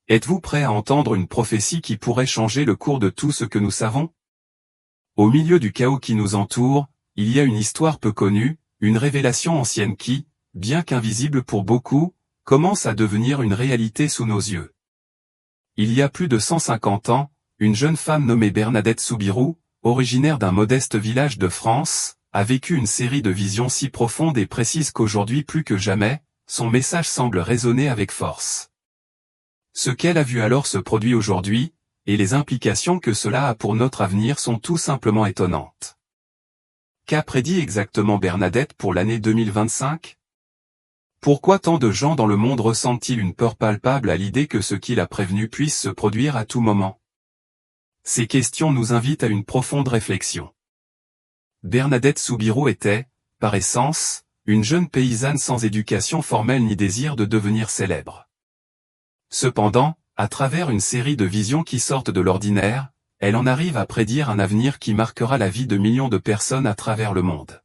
Êtes-vous prêt à entendre une prophétie qui pourrait changer le cours de tout ce que nous savons? Au milieu du chaos qui nous entoure, il y a une histoire peu connue, une révélation ancienne qui, bien qu'invisible pour beaucoup, commence à devenir une réalité sous nos yeux. Il y a plus de 150 ans, une jeune femme nommée Bernadette Soubirous, originaire d'un modeste village de France, a vécu une série de visions si profondes et précises qu'aujourd'hui plus que jamais, son message semble résonner avec force. Ce qu'elle a vu alors se produit aujourd'hui, et les implications que cela a pour notre avenir sont tout simplement étonnantes. Qu'a prédit exactement Bernadette pour l'année 2025? Pourquoi tant de gens dans le monde ressentent-ils une peur palpable à l'idée que ce qu'il a prévenu puisse se produire à tout moment? Ces questions nous invitent à une profonde réflexion. Bernadette Soubirous était, par essence, une jeune paysanne sans éducation formelle ni désir de devenir célèbre. Cependant, à travers une série de visions qui sortent de l'ordinaire, elle en arrive à prédire un avenir qui marquera la vie de millions de personnes à travers le monde.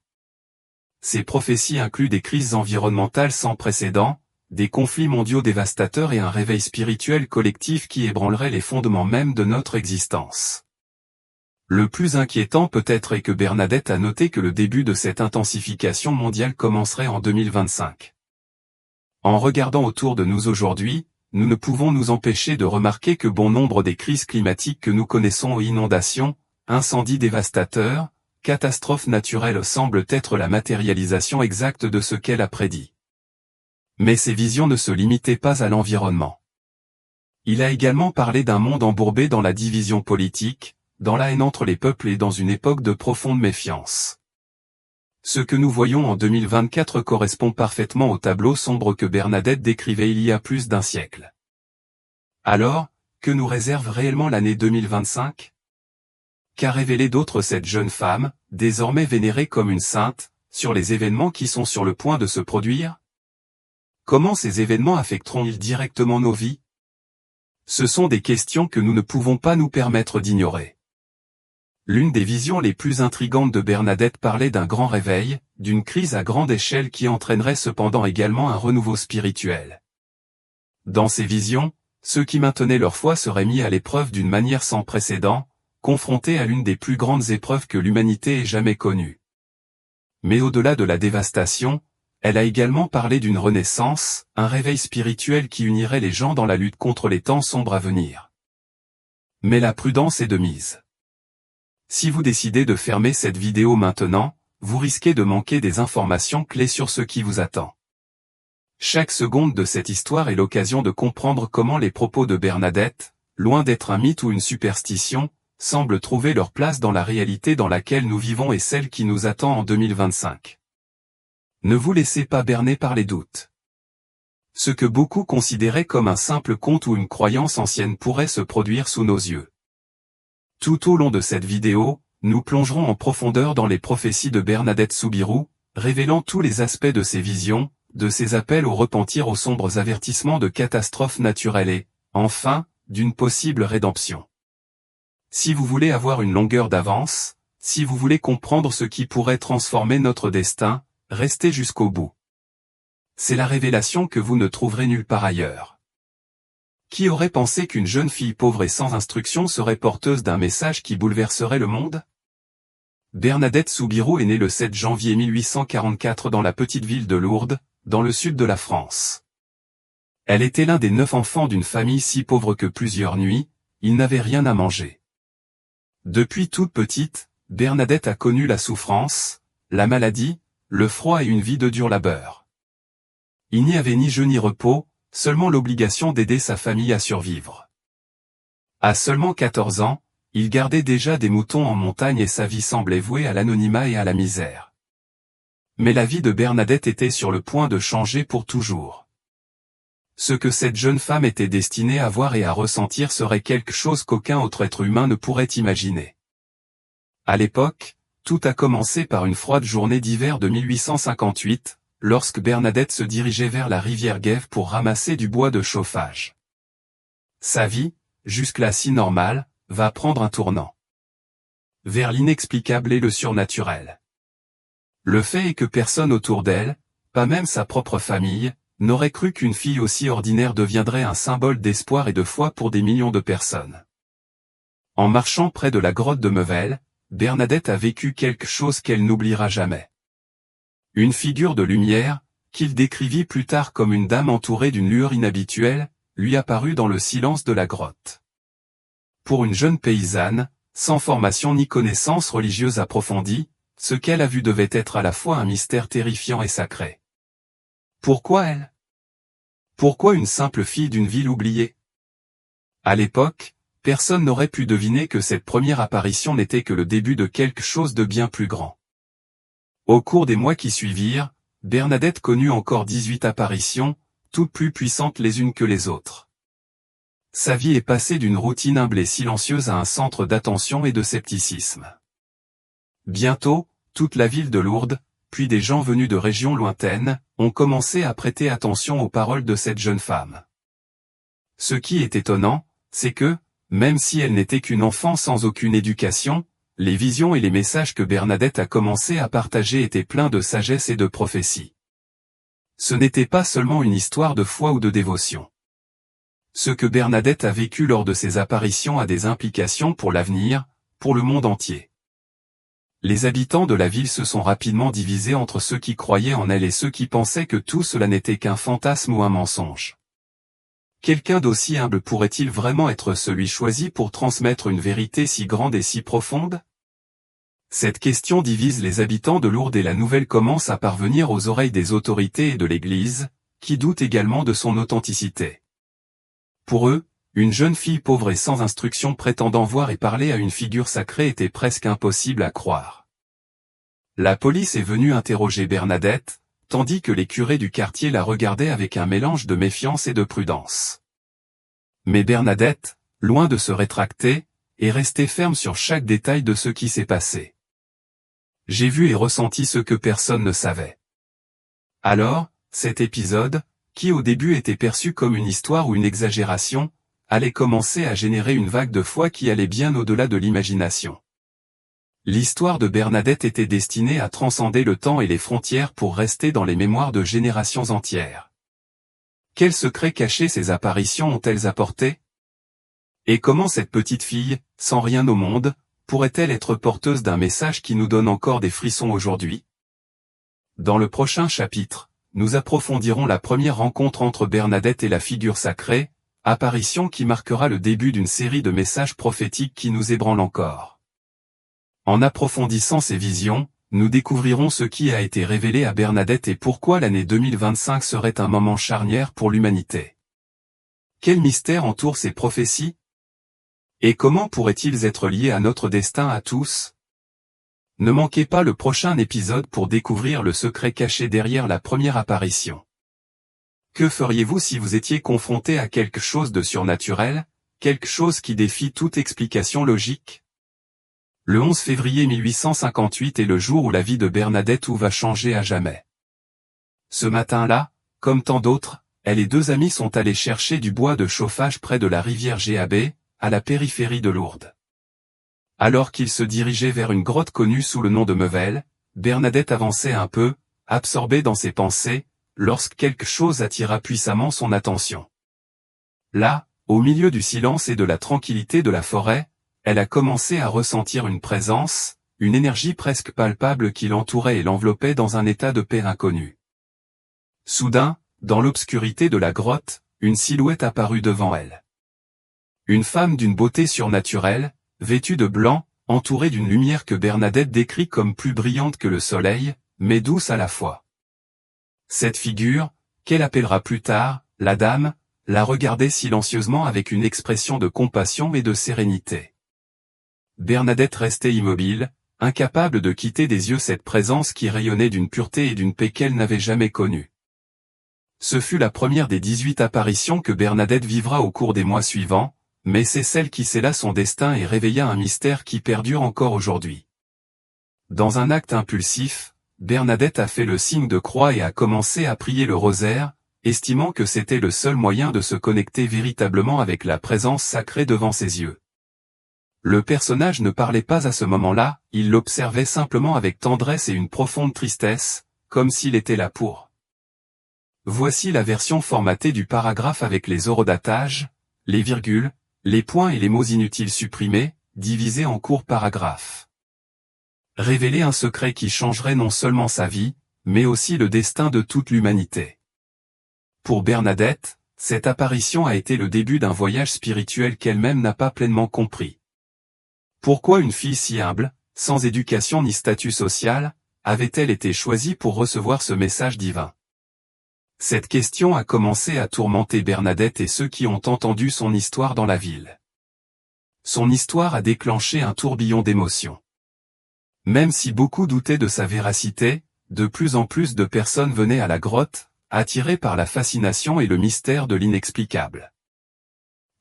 Ces prophéties incluent des crises environnementales sans précédent, des conflits mondiaux dévastateurs et un réveil spirituel collectif qui ébranlerait les fondements mêmes de notre existence. Le plus inquiétant peut-être est que Bernadette a noté que le début de cette intensification mondiale commencerait en 2025. En regardant autour de nous aujourd'hui, nous ne pouvons nous empêcher de remarquer que bon nombre des crises climatiques que nous connaissons, inondations, incendies dévastateurs, catastrophes naturelles semblent être la matérialisation exacte de ce qu'elle a prédit. Mais ces visions ne se limitaient pas à l'environnement. Il a également parlé d'un monde embourbé dans la division politique, dans la haine entre les peuples et dans une époque de profonde méfiance. Ce que nous voyons en 2024 correspond parfaitement au tableau sombre que Bernadette décrivait il y a plus d'un siècle. Alors, que nous réserve réellement l'année 2025? Qu'a révélé d'autre cette jeune femme, désormais vénérée comme une sainte, sur les événements qui sont sur le point de se produire? Comment ces événements affecteront-ils directement nos vies? Ce sont des questions que nous ne pouvons pas nous permettre d'ignorer. L'une des visions les plus intrigantes de Bernadette parlait d'un grand réveil, d'une crise à grande échelle qui entraînerait cependant également un renouveau spirituel. Dans ces visions, ceux qui maintenaient leur foi seraient mis à l'épreuve d'une manière sans précédent, confrontés à l'une des plus grandes épreuves que l'humanité ait jamais connues. Mais au-delà de la dévastation, elle a également parlé d'une renaissance, un réveil spirituel qui unirait les gens dans la lutte contre les temps sombres à venir. Mais la prudence est de mise. Si vous décidez de fermer cette vidéo maintenant, vous risquez de manquer des informations clés sur ce qui vous attend. Chaque seconde de cette histoire est l'occasion de comprendre comment les propos de Bernadette, loin d'être un mythe ou une superstition, semblent trouver leur place dans la réalité dans laquelle nous vivons et celle qui nous attend en 2025. Ne vous laissez pas berner par les doutes. Ce que beaucoup considéraient comme un simple conte ou une croyance ancienne pourrait se produire sous nos yeux. Tout au long de cette vidéo, nous plongerons en profondeur dans les prophéties de Bernadette Soubirous, révélant tous les aspects de ses visions, de ses appels au repentir aux sombres avertissements de catastrophes naturelles et, enfin, d'une possible rédemption. Si vous voulez avoir une longueur d'avance, si vous voulez comprendre ce qui pourrait transformer notre destin, restez jusqu'au bout. C'est la révélation que vous ne trouverez nulle part ailleurs. Qui aurait pensé qu'une jeune fille pauvre et sans instruction serait porteuse d'un message qui bouleverserait le monde? Bernadette Soubirous est née le 7 janvier 1844 dans la petite ville de Lourdes, dans le sud de la France. Elle était l'un des 9 enfants d'une famille si pauvre que plusieurs nuits, ils n'avaient rien à manger. Depuis toute petite, Bernadette a connu la souffrance, la maladie, le froid et une vie de dur labeur. Il n'y avait ni jeu ni repos, seulement l'obligation d'aider sa famille à survivre. À seulement 14 ans, il gardait déjà des moutons en montagne et sa vie semblait vouée à l'anonymat et à la misère. Mais la vie de Bernadette était sur le point de changer pour toujours. Ce que cette jeune femme était destinée à voir et à ressentir serait quelque chose qu'aucun autre être humain ne pourrait imaginer. À l'époque, tout a commencé par une froide journée d'hiver de 1858, lorsque Bernadette se dirigeait vers la rivière Guève pour ramasser du bois de chauffage. Sa vie, jusque-là si normale, va prendre un tournant. Vers l'inexplicable et le surnaturel. Le fait est que personne autour d'elle, pas même sa propre famille, n'aurait cru qu'une fille aussi ordinaire deviendrait un symbole d'espoir et de foi pour des millions de personnes. En marchant près de la grotte de Mevel, Bernadette a vécu quelque chose qu'elle n'oubliera jamais. Une figure de lumière, qu'il décrivit plus tard comme une dame entourée d'une lueur inhabituelle, lui apparut dans le silence de la grotte. Pour une jeune paysanne, sans formation ni connaissance religieuse approfondie, ce qu'elle a vu devait être à la fois un mystère terrifiant et sacré. Pourquoi elle? Pourquoi une simple fille d'une ville oubliée? À l'époque, personne n'aurait pu deviner que cette première apparition n'était que le début de quelque chose de bien plus grand. Au cours des mois qui suivirent, Bernadette connut encore 18 apparitions, toutes plus puissantes les unes que les autres. Sa vie est passée d'une routine humble et silencieuse à un centre d'attention et de scepticisme. Bientôt, toute la ville de Lourdes, puis des gens venus de régions lointaines, ont commencé à prêter attention aux paroles de cette jeune femme. Ce qui est étonnant, c'est que, même si elle n'était qu'une enfant sans aucune éducation, les visions et les messages que Bernadette a commencé à partager étaient pleins de sagesse et de prophétie. Ce n'était pas seulement une histoire de foi ou de dévotion. Ce que Bernadette a vécu lors de ses apparitions a des implications pour l'avenir, pour le monde entier. Les habitants de la ville se sont rapidement divisés entre ceux qui croyaient en elle et ceux qui pensaient que tout cela n'était qu'un fantasme ou un mensonge. Quelqu'un d'aussi humble pourrait-il vraiment être celui choisi pour transmettre une vérité si grande et si profonde? Cette question divise les habitants de Lourdes et la nouvelle commence à parvenir aux oreilles des autorités et de l'Église, qui doutent également de son authenticité. Pour eux, une jeune fille pauvre et sans instruction prétendant voir et parler à une figure sacrée était presque impossible à croire. La police est venue interroger Bernadette, tandis que les curés du quartier la regardaient avec un mélange de méfiance et de prudence. Mais Bernadette, loin de se rétracter, est restée ferme sur chaque détail de ce qui s'est passé. J'ai vu et ressenti ce que personne ne savait. Alors, cet épisode, qui au début était perçu comme une histoire ou une exagération, allait commencer à générer une vague de foi qui allait bien au-delà de l'imagination. L'histoire de Bernadette était destinée à transcender le temps et les frontières pour rester dans les mémoires de générations entières. Quels secrets cachés ces apparitions ont-elles apporté? Et comment cette petite fille, sans rien au monde, pourrait-elle être porteuse d'un message qui nous donne encore des frissons aujourd'hui? Dans le prochain chapitre, nous approfondirons la première rencontre entre Bernadette et la figure sacrée, apparition qui marquera le début d'une série de messages prophétiques qui nous ébranlent encore. En approfondissant ces visions, nous découvrirons ce qui a été révélé à Bernadette et pourquoi l'année 2025 serait un moment charnière pour l'humanité. Quel mystère entoure ces prophéties? Et comment pourraient-ils être liés à notre destin à tous? Ne manquez pas le prochain épisode pour découvrir le secret caché derrière la première apparition. Que feriez-vous si vous étiez confronté à quelque chose de surnaturel, quelque chose qui défie toute explication logique? Le 11 février 1858 est le jour où la vie de Bernadette va changer à jamais. Ce matin-là, comme tant d'autres, elle et deux amis sont allés chercher du bois de chauffage près de la rivière Gab, à la périphérie de Lourdes. Alors qu'ils se dirigeaient vers une grotte connue sous le nom de Mevel, Bernadette avançait un peu, absorbée dans ses pensées, lorsque quelque chose attira puissamment son attention. Là, au milieu du silence et de la tranquillité de la forêt, elle a commencé à ressentir une présence, une énergie presque palpable qui l'entourait et l'enveloppait dans un état de paix inconnu. Soudain, dans l'obscurité de la grotte, une silhouette apparut devant elle. Une femme d'une beauté surnaturelle, vêtue de blanc, entourée d'une lumière que Bernadette décrit comme plus brillante que le soleil, mais douce à la fois. Cette figure, qu'elle appellera plus tard, la dame, la regardait silencieusement avec une expression de compassion et de sérénité. Bernadette restait immobile, incapable de quitter des yeux cette présence qui rayonnait d'une pureté et d'une paix qu'elle n'avait jamais connue. Ce fut la première des 18 apparitions que Bernadette vivra au cours des mois suivants, mais c'est celle qui scella son destin et réveilla un mystère qui perdure encore aujourd'hui. Dans un acte impulsif, Bernadette a fait le signe de croix et a commencé à prier le rosaire, estimant que c'était le seul moyen de se connecter véritablement avec la présence sacrée devant ses yeux. Le personnage ne parlait pas à ce moment-là, il l'observait simplement avec tendresse et une profonde tristesse, comme s'il était là pour Voici la version formatée du paragraphe avec les horodatages, les virgules, les points et les mots inutiles supprimés, divisés en courts paragraphes. Révéler un secret qui changerait non seulement sa vie, mais aussi le destin de toute l'humanité. Pour Bernadette, cette apparition a été le début d'un voyage spirituel qu'elle-même n'a pas pleinement compris. Pourquoi une fille si humble, sans éducation ni statut social, avait-elle été choisie pour recevoir ce message divin? Cette question a commencé à tourmenter Bernadette et ceux qui ont entendu son histoire dans la ville. Son histoire a déclenché un tourbillon d'émotions. Même si beaucoup doutaient de sa véracité, de plus en plus de personnes venaient à la grotte, attirées par la fascination et le mystère de l'inexplicable.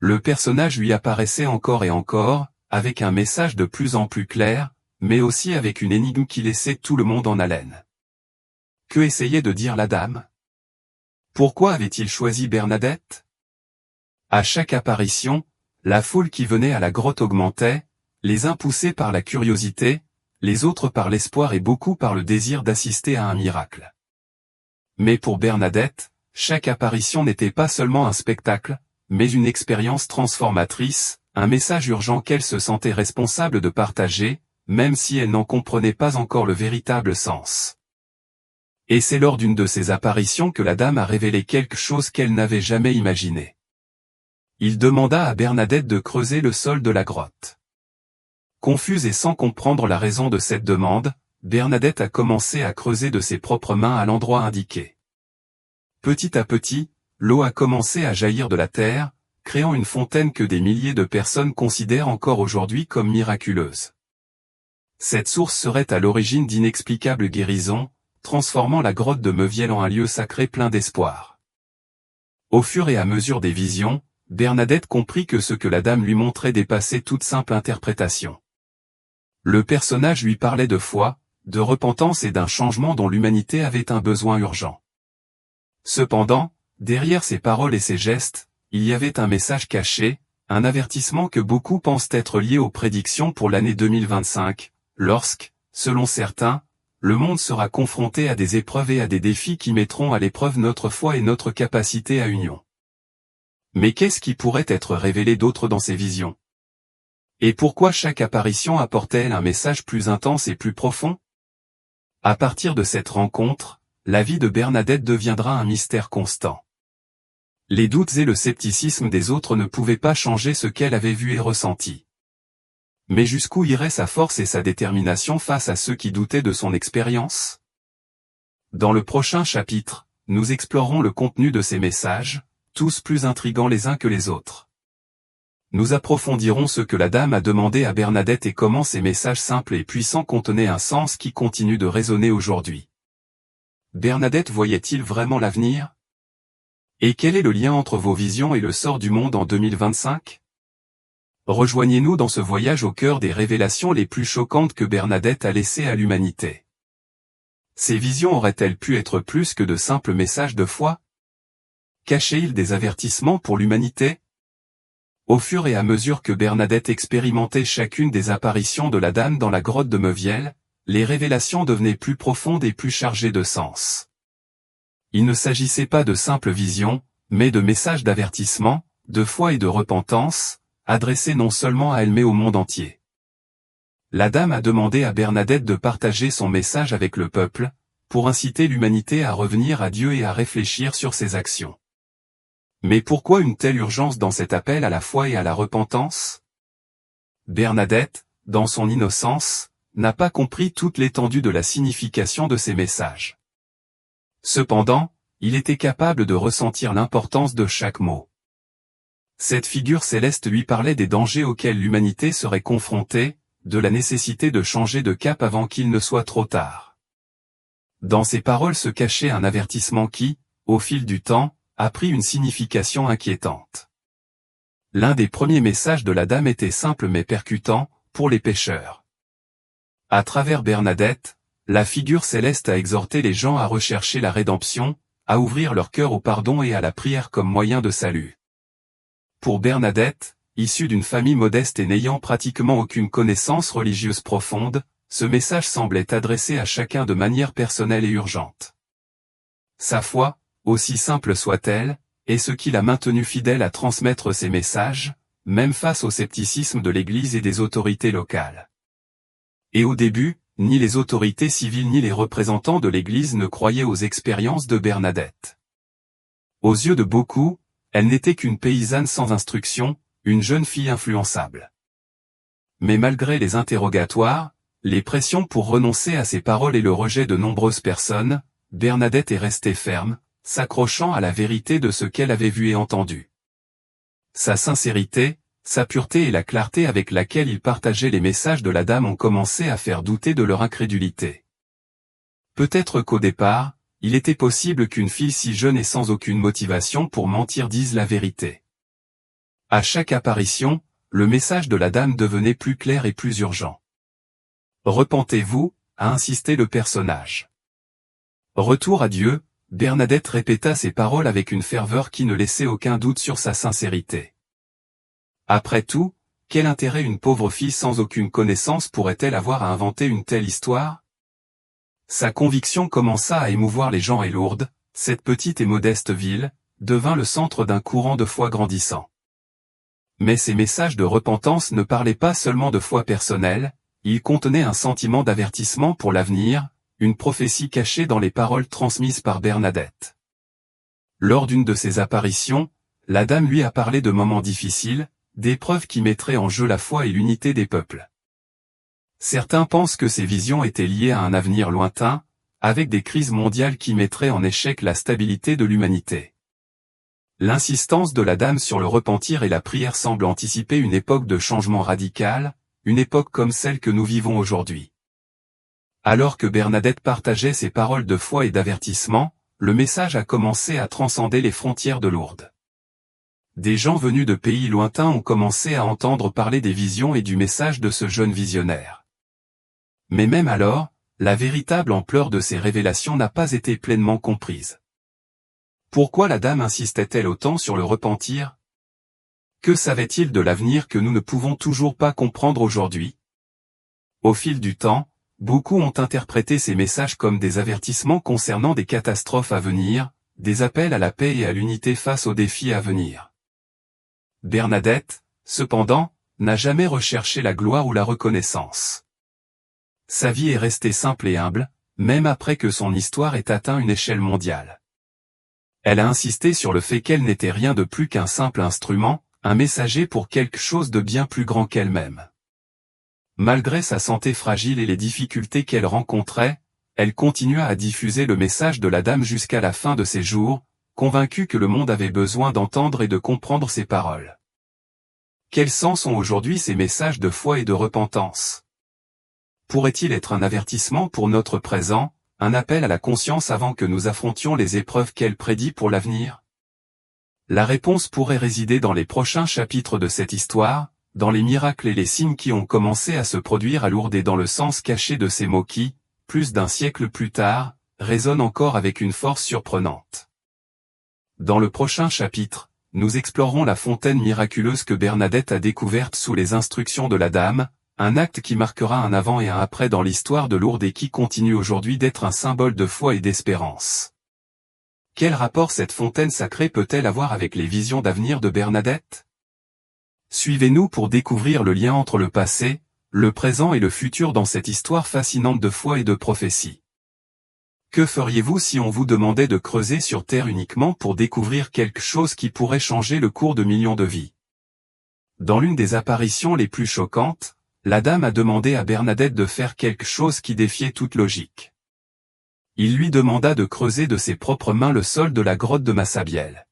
Le personnage lui apparaissait encore et encore, avec un message de plus en plus clair, mais aussi avec une énigme qui laissait tout le monde en haleine. Que essayait de dire la dame? Pourquoi avait-il choisi Bernadette? À chaque apparition, la foule qui venait à la grotte augmentait, les uns poussés par la curiosité, les autres par l'espoir et beaucoup par le désir d'assister à un miracle. Mais pour Bernadette, chaque apparition n'était pas seulement un spectacle, mais une expérience transformatrice, un message urgent qu'elle se sentait responsable de partager, même si elle n'en comprenait pas encore le véritable sens. Et c'est lors d'une de ces apparitions que la dame a révélé quelque chose qu'elle n'avait jamais imaginé. Il demanda à Bernadette de creuser le sol de la grotte. Confuse et sans comprendre la raison de cette demande, Bernadette a commencé à creuser de ses propres mains à l'endroit indiqué. Petit à petit, l'eau a commencé à jaillir de la terre, créant une fontaine que des milliers de personnes considèrent encore aujourd'hui comme miraculeuse. Cette source serait à l'origine d'inexplicables guérisons, transformant la grotte de Meuviel en un lieu sacré plein d'espoir. Au fur et à mesure des visions, Bernadette comprit que ce que la dame lui montrait dépassait toute simple interprétation. Le personnage lui parlait de foi, de repentance et d'un changement dont l'humanité avait un besoin urgent. Cependant, derrière ces paroles et ces gestes, il y avait un message caché, un avertissement que beaucoup pensent être lié aux prédictions pour l'année 2025, lorsque, selon certains, le monde sera confronté à des épreuves et à des défis qui mettront à l'épreuve notre foi et notre capacité à union. Mais qu'est-ce qui pourrait être révélé d'autre dans ces visions? Et pourquoi chaque apparition apportait-elle un message plus intense et plus profond? À partir de cette rencontre, la vie de Bernadette deviendra un mystère constant. Les doutes et le scepticisme des autres ne pouvaient pas changer ce qu'elle avait vu et ressenti. Mais jusqu'où irait sa force et sa détermination face à ceux qui doutaient de son expérience? Dans le prochain chapitre, nous explorerons le contenu de ces messages, tous plus intrigants les uns que les autres. Nous approfondirons ce que la dame a demandé à Bernadette et comment ces messages simples et puissants contenaient un sens qui continue de résonner aujourd'hui. Bernadette voyait-il vraiment l'avenir? Et quel est le lien entre vos visions et le sort du monde en 2025? Rejoignez-nous dans ce voyage au cœur des révélations les plus choquantes que Bernadette a laissées à l'humanité. Ces visions auraient-elles pu être plus que de simples messages de foi? Cachaient-ils des avertissements pour l'humanité? Au fur et à mesure que Bernadette expérimentait chacune des apparitions de la dame dans la grotte de Meuviel, les révélations devenaient plus profondes et plus chargées de sens. Il ne s'agissait pas de simples visions, mais de messages d'avertissement, de foi et de repentance, adressés non seulement à elle mais au monde entier. La dame a demandé à Bernadette de partager son message avec le peuple, pour inciter l'humanité à revenir à Dieu et à réfléchir sur ses actions. Mais pourquoi une telle urgence dans cet appel à la foi et à la repentance? Bernadette, dans son innocence, n'a pas compris toute l'étendue de la signification de ces messages. Cependant, il était capable de ressentir l'importance de chaque mot. Cette figure céleste lui parlait des dangers auxquels l'humanité serait confrontée, de la nécessité de changer de cap avant qu'il ne soit trop tard. Dans ces paroles se cachait un avertissement qui, au fil du temps, a pris une signification inquiétante. L'un des premiers messages de la dame était simple mais percutant, pour les pécheurs. À travers Bernadette, la figure céleste a exhorté les gens à rechercher la rédemption, à ouvrir leur cœur au pardon et à la prière comme moyen de salut. Pour Bernadette, issue d'une famille modeste et n'ayant pratiquement aucune connaissance religieuse profonde, ce message semblait adressé à chacun de manière personnelle et urgente. Sa foi, aussi simple soit-elle, est ce qui l'a maintenue fidèle à transmettre ses messages, même face au scepticisme de l'Église et des autorités locales. Et au début, ni les autorités civiles ni les représentants de l'Église ne croyaient aux expériences de Bernadette. Aux yeux de beaucoup, elle n'était qu'une paysanne sans instruction, une jeune fille influençable. Mais malgré les interrogatoires, les pressions pour renoncer à ses paroles et le rejet de nombreuses personnes, Bernadette est restée ferme, s'accrochant à la vérité de ce qu'elle avait vu et entendu. Sa sincérité, sa pureté et la clarté avec laquelle il partageait les messages de la dame ont commencé à faire douter de leur incrédulité. Peut-être qu'au départ, il était possible qu'une fille si jeune et sans aucune motivation pour mentir dise la vérité. À chaque apparition, le message de la dame devenait plus clair et plus urgent. « Repentez-vous » a insisté le personnage. Retour à Dieu, Bernadette répéta ces paroles avec une ferveur qui ne laissait aucun doute sur sa sincérité. Après tout, quel intérêt une pauvre fille sans aucune connaissance pourrait-elle avoir à inventer une telle histoire? Sa conviction commença à émouvoir les gens et Lourdes, cette petite et modeste ville, devint le centre d'un courant de foi grandissant. Mais ces messages de repentance ne parlaient pas seulement de foi personnelle, ils contenaient un sentiment d'avertissement pour l'avenir, une prophétie cachée dans les paroles transmises par Bernadette. Lors d'une de ses apparitions, la dame lui a parlé de moments difficiles, d'épreuves qui mettraient en jeu la foi et l'unité des peuples. Certains pensent que ces visions étaient liées à un avenir lointain, avec des crises mondiales qui mettraient en échec la stabilité de l'humanité. L'insistance de la dame sur le repentir et la prière semble anticiper une époque de changement radical, une époque comme celle que nous vivons aujourd'hui. Alors que Bernadette partageait ses paroles de foi et d'avertissement, le message a commencé à transcender les frontières de Lourdes. Des gens venus de pays lointains ont commencé à entendre parler des visions et du message de ce jeune visionnaire. Mais même alors, la véritable ampleur de ces révélations n'a pas été pleinement comprise. Pourquoi la dame insistait-elle autant sur le repentir? Que savait-il de l'avenir que nous ne pouvons toujours pas comprendre aujourd'hui? Au fil du temps, beaucoup ont interprété ces messages comme des avertissements concernant des catastrophes à venir, des appels à la paix et à l'unité face aux défis à venir. Bernadette, cependant, n'a jamais recherché la gloire ou la reconnaissance. Sa vie est restée simple et humble, même après que son histoire ait atteint une échelle mondiale. Elle a insisté sur le fait qu'elle n'était rien de plus qu'un simple instrument, un messager pour quelque chose de bien plus grand qu'elle-même. Malgré sa santé fragile et les difficultés qu'elle rencontrait, elle continua à diffuser le message de la dame jusqu'à la fin de ses jours, convaincue que le monde avait besoin d'entendre et de comprendre ses paroles. Quel sens ont aujourd'hui ces messages de foi et de repentance? Pourrait-il être un avertissement pour notre présent, un appel à la conscience avant que nous affrontions les épreuves qu'elle prédit pour l'avenir? La réponse pourrait résider dans les prochains chapitres de cette histoire, dans les miracles et les signes qui ont commencé à se produire à Lourdes et dans le sens caché de ces mots qui, plus d'un siècle plus tard, résonnent encore avec une force surprenante. Dans le prochain chapitre, nous explorerons la fontaine miraculeuse que Bernadette a découverte sous les instructions de la dame, un acte qui marquera un avant et un après dans l'histoire de Lourdes et qui continue aujourd'hui d'être un symbole de foi et d'espérance. Quel rapport cette fontaine sacrée peut-elle avoir avec les visions d'avenir de Bernadette? Suivez-nous pour découvrir le lien entre le passé, le présent et le futur dans cette histoire fascinante de foi et de prophétie. Que feriez-vous si on vous demandait de creuser sur Terre uniquement pour découvrir quelque chose qui pourrait changer le cours de millions de vies? Dans l'une des apparitions les plus choquantes, la dame a demandé à Bernadette de faire quelque chose qui défiait toute logique. Il lui demanda de creuser de ses propres mains le sol de la grotte de Massabielle.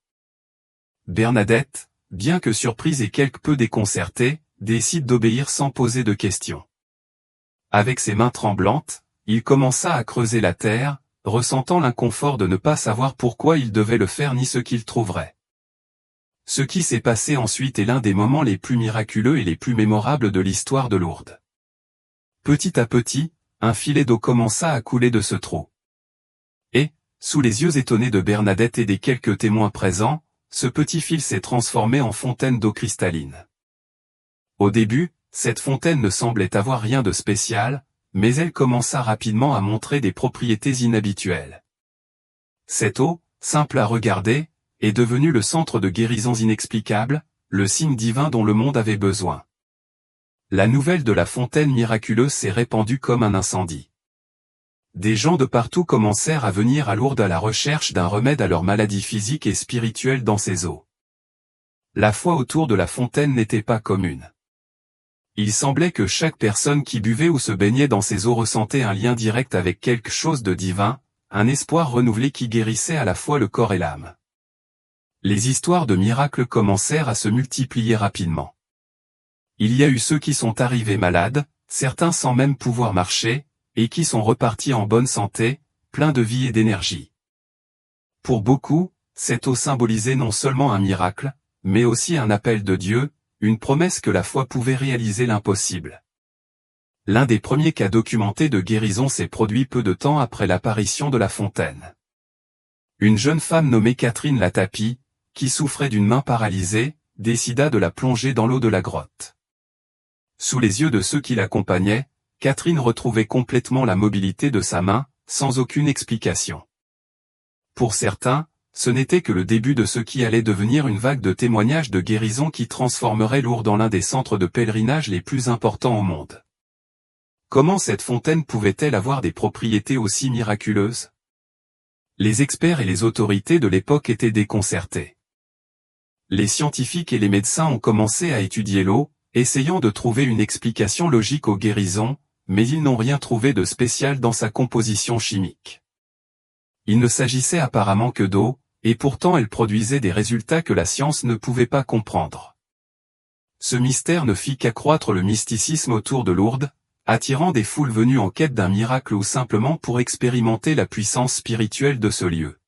Bernadette, bien que surprise et quelque peu déconcertée, décide d'obéir sans poser de questions. Avec ses mains tremblantes, il commença à creuser la terre, ressentant l'inconfort de ne pas savoir pourquoi il devait le faire ni ce qu'il trouverait. Ce qui s'est passé ensuite est l'un des moments les plus miraculeux et les plus mémorables de l'histoire de Lourdes. Petit à petit, un filet d'eau commença à couler de ce trou. Et, sous les yeux étonnés de Bernadette et des quelques témoins présents, ce petit fil s'est transformé en fontaine d'eau cristalline. Au début, cette fontaine ne semblait avoir rien de spécial, mais elle commença rapidement à montrer des propriétés inhabituelles. Cette eau, simple à regarder, est devenu le centre de guérisons inexplicables, le signe divin dont le monde avait besoin. La nouvelle de la fontaine miraculeuse s'est répandue comme un incendie. Des gens de partout commencèrent à venir à Lourdes à la recherche d'un remède à leurs maladies physiques et spirituelles dans ces eaux. La foi autour de la fontaine n'était pas commune. Il semblait que chaque personne qui buvait ou se baignait dans ces eaux ressentait un lien direct avec quelque chose de divin, un espoir renouvelé qui guérissait à la fois le corps et l'âme. Les histoires de miracles commencèrent à se multiplier rapidement. Il y a eu ceux qui sont arrivés malades, certains sans même pouvoir marcher, et qui sont repartis en bonne santé, pleins de vie et d'énergie. Pour beaucoup, cette eau symbolisait non seulement un miracle, mais aussi un appel de Dieu, une promesse que la foi pouvait réaliser l'impossible. L'un des premiers cas documentés de guérison s'est produit peu de temps après l'apparition de la fontaine. Une jeune femme nommée Catherine Latapie, qui souffrait d'une main paralysée, décida de la plonger dans l'eau de la grotte. Sous les yeux de ceux qui l'accompagnaient, Catherine retrouvait complètement la mobilité de sa main, sans aucune explication. Pour certains, ce n'était que le début de ce qui allait devenir une vague de témoignages de guérison qui transformerait Lourdes en l'un des centres de pèlerinage les plus importants au monde. Comment cette fontaine pouvait-elle avoir des propriétés aussi miraculeuses? Les experts et les autorités de l'époque étaient déconcertés. Les scientifiques et les médecins ont commencé à étudier l'eau, essayant de trouver une explication logique aux guérisons, mais ils n'ont rien trouvé de spécial dans sa composition chimique. Il ne s'agissait apparemment que d'eau, et pourtant elle produisait des résultats que la science ne pouvait pas comprendre. Ce mystère ne fit qu'accroître le mysticisme autour de Lourdes, attirant des foules venues en quête d'un miracle ou simplement pour expérimenter la puissance spirituelle de ce lieu.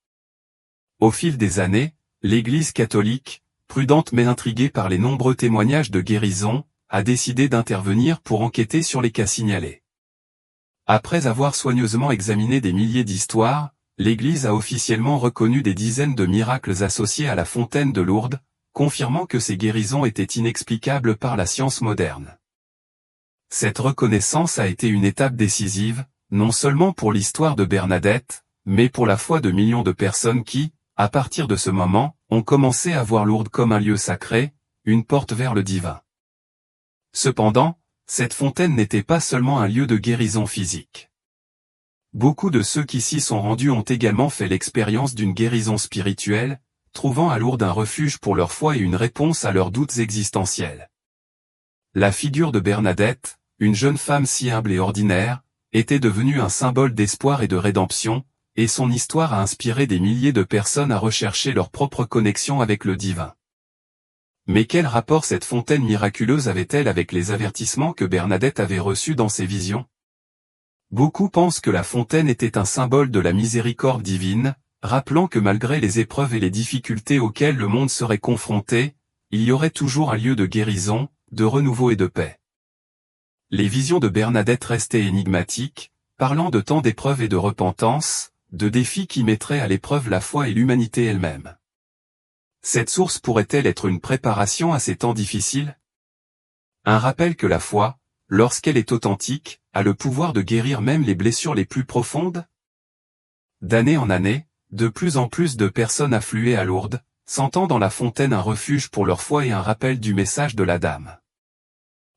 Au fil des années, l'Église catholique, prudente mais intriguée par les nombreux témoignages de guérison, a décidé d'intervenir pour enquêter sur les cas signalés. Après avoir soigneusement examiné des milliers d'histoires, l'Église a officiellement reconnu des dizaines de miracles associés à la fontaine de Lourdes, confirmant que ces guérisons étaient inexplicables par la science moderne. Cette reconnaissance a été une étape décisive, non seulement pour l'histoire de Bernadette, mais pour la foi de millions de personnes qui, à partir de ce moment, ont commencé à voir Lourdes comme un lieu sacré, une porte vers le divin. Cependant, cette fontaine n'était pas seulement un lieu de guérison physique. Beaucoup de ceux qui s'y sont rendus ont également fait l'expérience d'une guérison spirituelle, trouvant à Lourdes un refuge pour leur foi et une réponse à leurs doutes existentiels. La figure de Bernadette, une jeune femme si humble et ordinaire, était devenue un symbole d'espoir et de rédemption, et son histoire a inspiré des milliers de personnes à rechercher leur propre connexion avec le divin. Mais quel rapport cette fontaine miraculeuse avait-elle avec les avertissements que Bernadette avait reçus dans ses visions? Beaucoup pensent que la fontaine était un symbole de la miséricorde divine, rappelant que malgré les épreuves et les difficultés auxquelles le monde serait confronté, il y aurait toujours un lieu de guérison, de renouveau et de paix. Les visions de Bernadette restaient énigmatiques, parlant de tant d'épreuves et de repentance, de défis qui mettraient à l'épreuve la foi et l'humanité elle-même. Cette source pourrait-elle être une préparation à ces temps difficiles? Un rappel que la foi, lorsqu'elle est authentique, a le pouvoir de guérir même les blessures les plus profondes? D'année en année, de plus en plus de personnes affluaient à Lourdes, sentant dans la fontaine un refuge pour leur foi et un rappel du message de la Dame.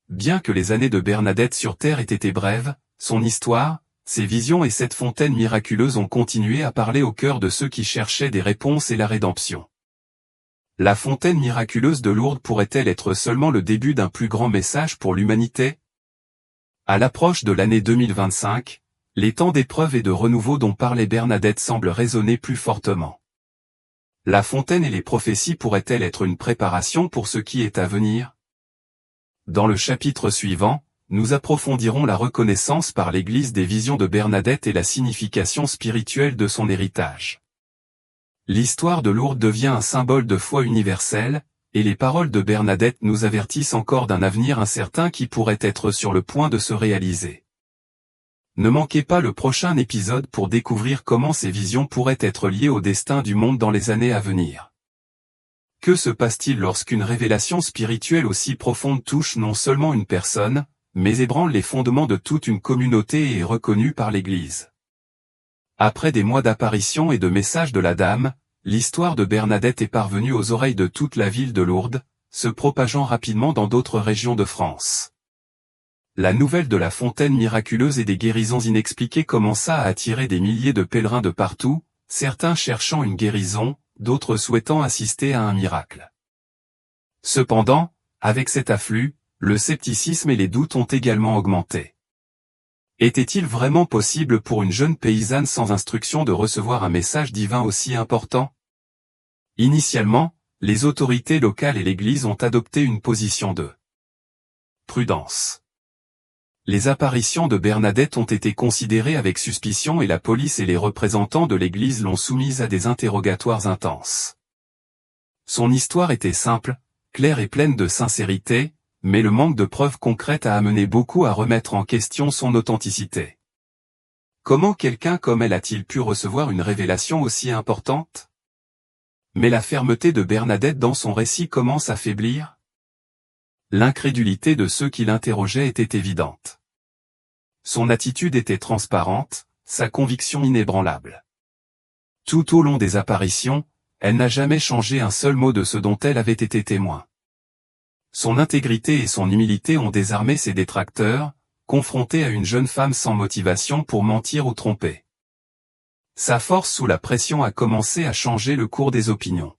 Bien que les années de Bernadette sur Terre aient été brèves, son histoire, ses visions et cette fontaine miraculeuse ont continué à parler au cœur de ceux qui cherchaient des réponses et la rédemption. La fontaine miraculeuse de Lourdes pourrait-elle être seulement le début d'un plus grand message pour l'humanité? À l'approche de l'année 2025, les temps d'épreuve et de renouveau dont parlait Bernadette semblent résonner plus fortement. La fontaine et les prophéties pourraient-elles être une préparation pour ce qui est à venir? Dans le chapitre suivant, nous approfondirons la reconnaissance par l'Église des visions de Bernadette et la signification spirituelle de son héritage. L'histoire de Lourdes devient un symbole de foi universelle, et les paroles de Bernadette nous avertissent encore d'un avenir incertain qui pourrait être sur le point de se réaliser. Ne manquez pas le prochain épisode pour découvrir comment ces visions pourraient être liées au destin du monde dans les années à venir. Que se passe-t-il lorsqu'une révélation spirituelle aussi profonde touche non seulement une personne, mais ébranle les fondements de toute une communauté et est reconnue par l'Église? Après des mois d'apparitions et de messages de la Dame, l'histoire de Bernadette est parvenue aux oreilles de toute la ville de Lourdes, se propageant rapidement dans d'autres régions de France. La nouvelle de la fontaine miraculeuse et des guérisons inexpliquées commença à attirer des milliers de pèlerins de partout, certains cherchant une guérison, d'autres souhaitant assister à un miracle. Cependant, avec cet afflux, le scepticisme et les doutes ont également augmenté. Était-il vraiment possible pour une jeune paysanne sans instruction de recevoir un message divin aussi important? Initialement, les autorités locales et l'Église ont adopté une position de prudence. Les apparitions de Bernadette ont été considérées avec suspicion et la police et les représentants de l'Église l'ont soumise à des interrogatoires intenses. Son histoire était simple, claire et pleine de sincérité, mais le manque de preuves concrètes a amené beaucoup à remettre en question son authenticité. Comment quelqu'un comme elle a-t-il pu recevoir une révélation aussi importante? Mais la fermeté de Bernadette dans son récit commence à faiblir. L'incrédulité de ceux qui l'interrogeaient était évidente. Son attitude était transparente, sa conviction inébranlable. Tout au long des apparitions, elle n'a jamais changé un seul mot de ce dont elle avait été témoin. Son intégrité et son humilité ont désarmé ses détracteurs, confrontés à une jeune femme sans motivation pour mentir ou tromper. Sa force sous la pression a commencé à changer le cours des opinions.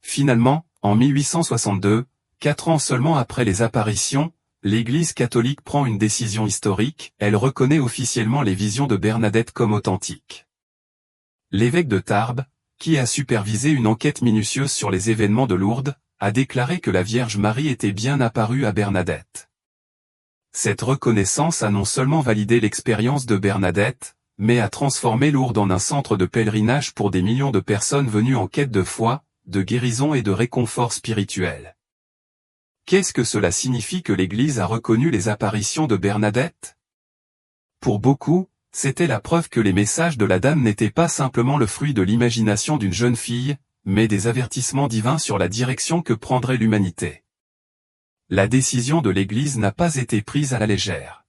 Finalement, en 1862, 4 ans seulement après les apparitions, l'Église catholique prend une décision historique, elle reconnaît officiellement les visions de Bernadette comme authentiques. L'évêque de Tarbes, qui a supervisé une enquête minutieuse sur les événements de Lourdes, a déclaré que la Vierge Marie était bien apparue à Bernadette. Cette reconnaissance a non seulement validé l'expérience de Bernadette, mais a transformé Lourdes en un centre de pèlerinage pour des millions de personnes venues en quête de foi, de guérison et de réconfort spirituel. Qu'est-ce que cela signifie que l'Église a reconnu les apparitions de Bernadette? Pour beaucoup, c'était la preuve que les messages de la dame n'étaient pas simplement le fruit de l'imagination d'une jeune fille, mais des avertissements divins sur la direction que prendrait l'humanité. La décision de l'Église n'a pas été prise à la légère.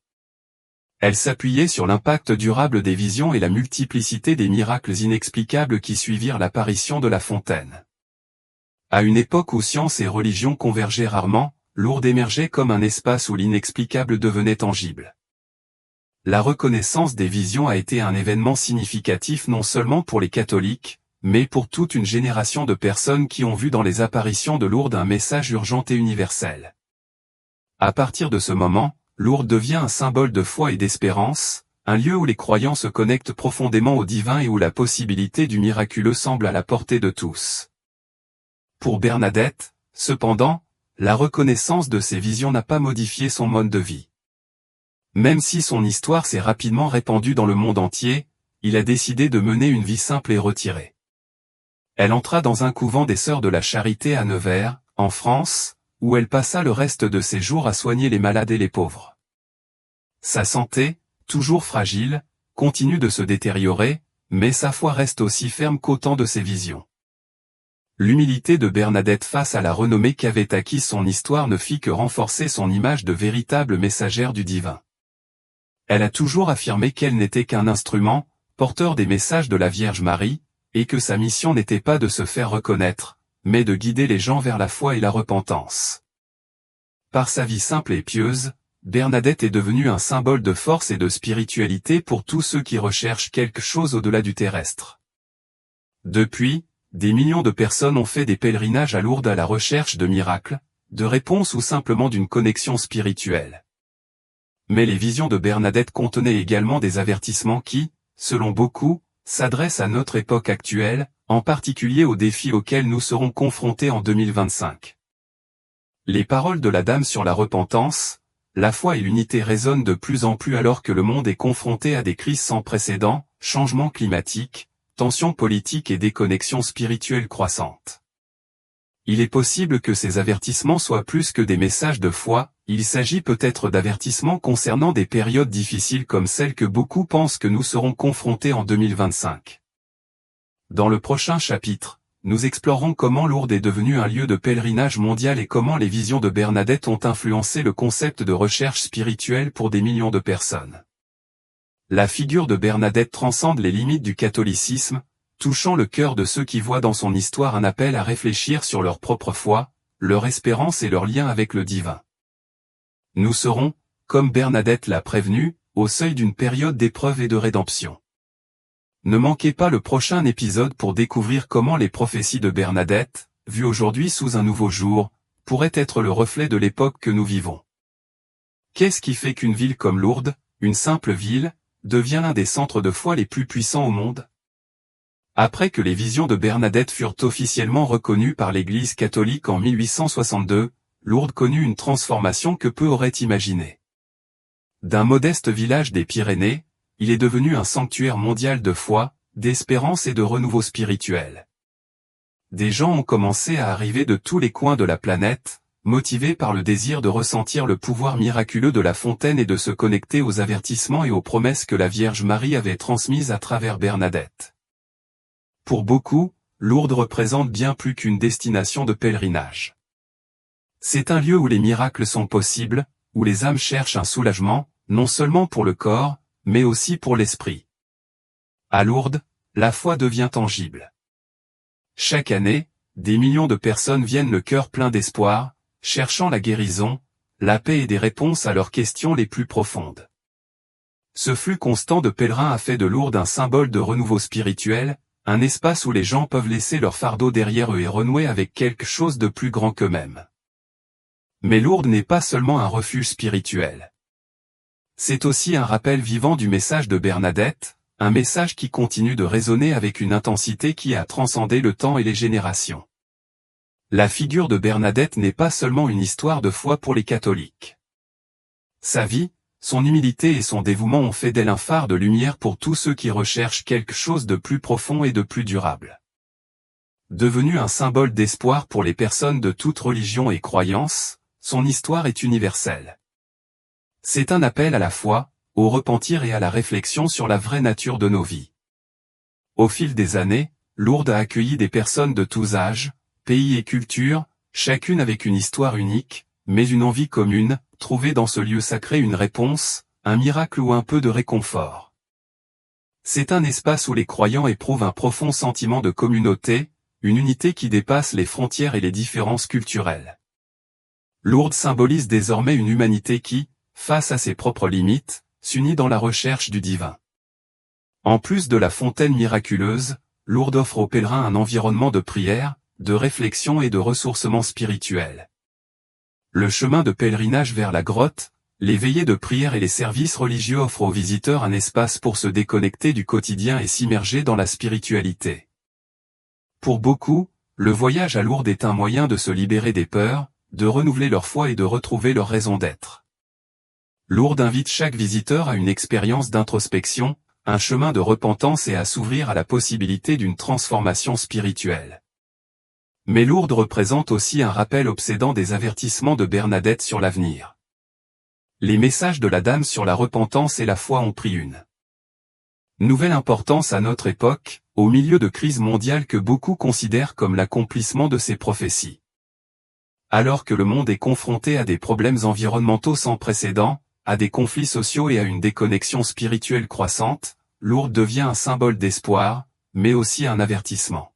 Elle s'appuyait sur l'impact durable des visions et la multiplicité des miracles inexplicables qui suivirent l'apparition de la fontaine. À une époque où science et religion convergeaient rarement, Lourdes émergeait comme un espace où l'inexplicable devenait tangible. La reconnaissance des visions a été un événement significatif non seulement pour les catholiques, mais pour toute une génération de personnes qui ont vu dans les apparitions de Lourdes un message urgent et universel. À partir de ce moment, Lourdes devient un symbole de foi et d'espérance, un lieu où les croyants se connectent profondément au divin et où la possibilité du miraculeux semble à la portée de tous. Pour Bernadette, cependant, la reconnaissance de ces visions n'a pas modifié son mode de vie. Même si son histoire s'est rapidement répandue dans le monde entier, il a décidé de mener une vie simple et retirée. Elle entra dans un couvent des Sœurs de la Charité à Nevers, en France, où elle passa le reste de ses jours à soigner les malades et les pauvres. Sa santé, toujours fragile, continue de se détériorer, mais sa foi reste aussi ferme qu'au temps de ses visions. L'humilité de Bernadette face à la renommée qu'avait acquise son histoire ne fit que renforcer son image de véritable messagère du divin. Elle a toujours affirmé qu'elle n'était qu'un instrument, porteur des messages de la Vierge Marie, et que sa mission n'était pas de se faire reconnaître, mais de guider les gens vers la foi et la repentance. Par sa vie simple et pieuse, Bernadette est devenue un symbole de force et de spiritualité pour tous ceux qui recherchent quelque chose au-delà du terrestre. Depuis, des millions de personnes ont fait des pèlerinages à Lourdes à la recherche de miracles, de réponses ou simplement d'une connexion spirituelle. Mais les visions de Bernadette contenaient également des avertissements qui, selon beaucoup, s'adressent à notre époque actuelle, en particulier aux défis auxquels nous serons confrontés en 2025. Les paroles de la Dame sur la repentance, la foi et l'unité résonnent de plus en plus alors que le monde est confronté à des crises sans précédent, changements climatiques, tensions politiques et déconnexions spirituelles croissantes. Il est possible que ces avertissements soient plus que des messages de foi, il s'agit peut-être d'avertissements concernant des périodes difficiles comme celles que beaucoup pensent que nous serons confrontés en 2025. Dans le prochain chapitre, nous explorerons comment Lourdes est devenue un lieu de pèlerinage mondial et comment les visions de Bernadette ont influencé le concept de recherche spirituelle pour des millions de personnes. La figure de Bernadette transcende les limites du catholicisme, touchant le cœur de ceux qui voient dans son histoire un appel à réfléchir sur leur propre foi, leur espérance et leur lien avec le divin. Nous serons, comme Bernadette l'a prévenu, au seuil d'une période d'épreuve et de rédemption. Ne manquez pas le prochain épisode pour découvrir comment les prophéties de Bernadette, vues aujourd'hui sous un nouveau jour, pourraient être le reflet de l'époque que nous vivons. Qu'est-ce qui fait qu'une ville comme Lourdes, une simple ville, devient l'un des centres de foi les plus puissants au monde? Après que les visions de Bernadette furent officiellement reconnues par l'Église catholique en 1862, Lourdes connut une transformation que peu auraient imaginée. D'un modeste village des Pyrénées, il est devenu un sanctuaire mondial de foi, d'espérance et de renouveau spirituel. Des gens ont commencé à arriver de tous les coins de la planète, motivés par le désir de ressentir le pouvoir miraculeux de la fontaine et de se connecter aux avertissements et aux promesses que la Vierge Marie avait transmises à travers Bernadette. Pour beaucoup, Lourdes représente bien plus qu'une destination de pèlerinage. C'est un lieu où les miracles sont possibles, où les âmes cherchent un soulagement, non seulement pour le corps, mais aussi pour l'esprit. À Lourdes, la foi devient tangible. Chaque année, des millions de personnes viennent le cœur plein d'espoir, cherchant la guérison, la paix et des réponses à leurs questions les plus profondes. Ce flux constant de pèlerins a fait de Lourdes un symbole de renouveau spirituel, un espace où les gens peuvent laisser leur fardeau derrière eux et renouer avec quelque chose de plus grand qu'eux-mêmes. Mais Lourdes n'est pas seulement un refuge spirituel. C'est aussi un rappel vivant du message de Bernadette, un message qui continue de résonner avec une intensité qui a transcendé le temps et les générations. La figure de Bernadette n'est pas seulement une histoire de foi pour les catholiques. Sa vie, son humilité et son dévouement ont fait d'elle un phare de lumière pour tous ceux qui recherchent quelque chose de plus profond et de plus durable. Devenue un symbole d'espoir pour les personnes de toute religion et croyance, son histoire est universelle. C'est un appel à la foi, au repentir et à la réflexion sur la vraie nature de nos vies. Au fil des années, Lourdes a accueilli des personnes de tous âges, pays et cultures, chacune avec une histoire unique, mais une envie commune, trouver dans ce lieu sacré une réponse, un miracle ou un peu de réconfort. C'est un espace où les croyants éprouvent un profond sentiment de communauté, une unité qui dépasse les frontières et les différences culturelles. Lourdes symbolise désormais une humanité qui, face à ses propres limites, s'unit dans la recherche du divin. En plus de la fontaine miraculeuse, Lourdes offre aux pèlerins un environnement de prière, de réflexion et de ressourcement spirituel. Le chemin de pèlerinage vers la grotte, les veillées de prière et les services religieux offrent aux visiteurs un espace pour se déconnecter du quotidien et s'immerger dans la spiritualité. Pour beaucoup, le voyage à Lourdes est un moyen de se libérer des peurs, de renouveler leur foi et de retrouver leur raison d'être. Lourdes invite chaque visiteur à une expérience d'introspection, un chemin de repentance et à s'ouvrir à la possibilité d'une transformation spirituelle. Mais Lourdes représente aussi un rappel obsédant des avertissements de Bernadette sur l'avenir. Les messages de la Dame sur la repentance et la foi ont pris une nouvelle importance à notre époque, au milieu de crises mondiales que beaucoup considèrent comme l'accomplissement de ces prophéties. Alors que le monde est confronté à des problèmes environnementaux sans précédent, à des conflits sociaux et à une déconnexion spirituelle croissante, Lourdes devient un symbole d'espoir, mais aussi un avertissement.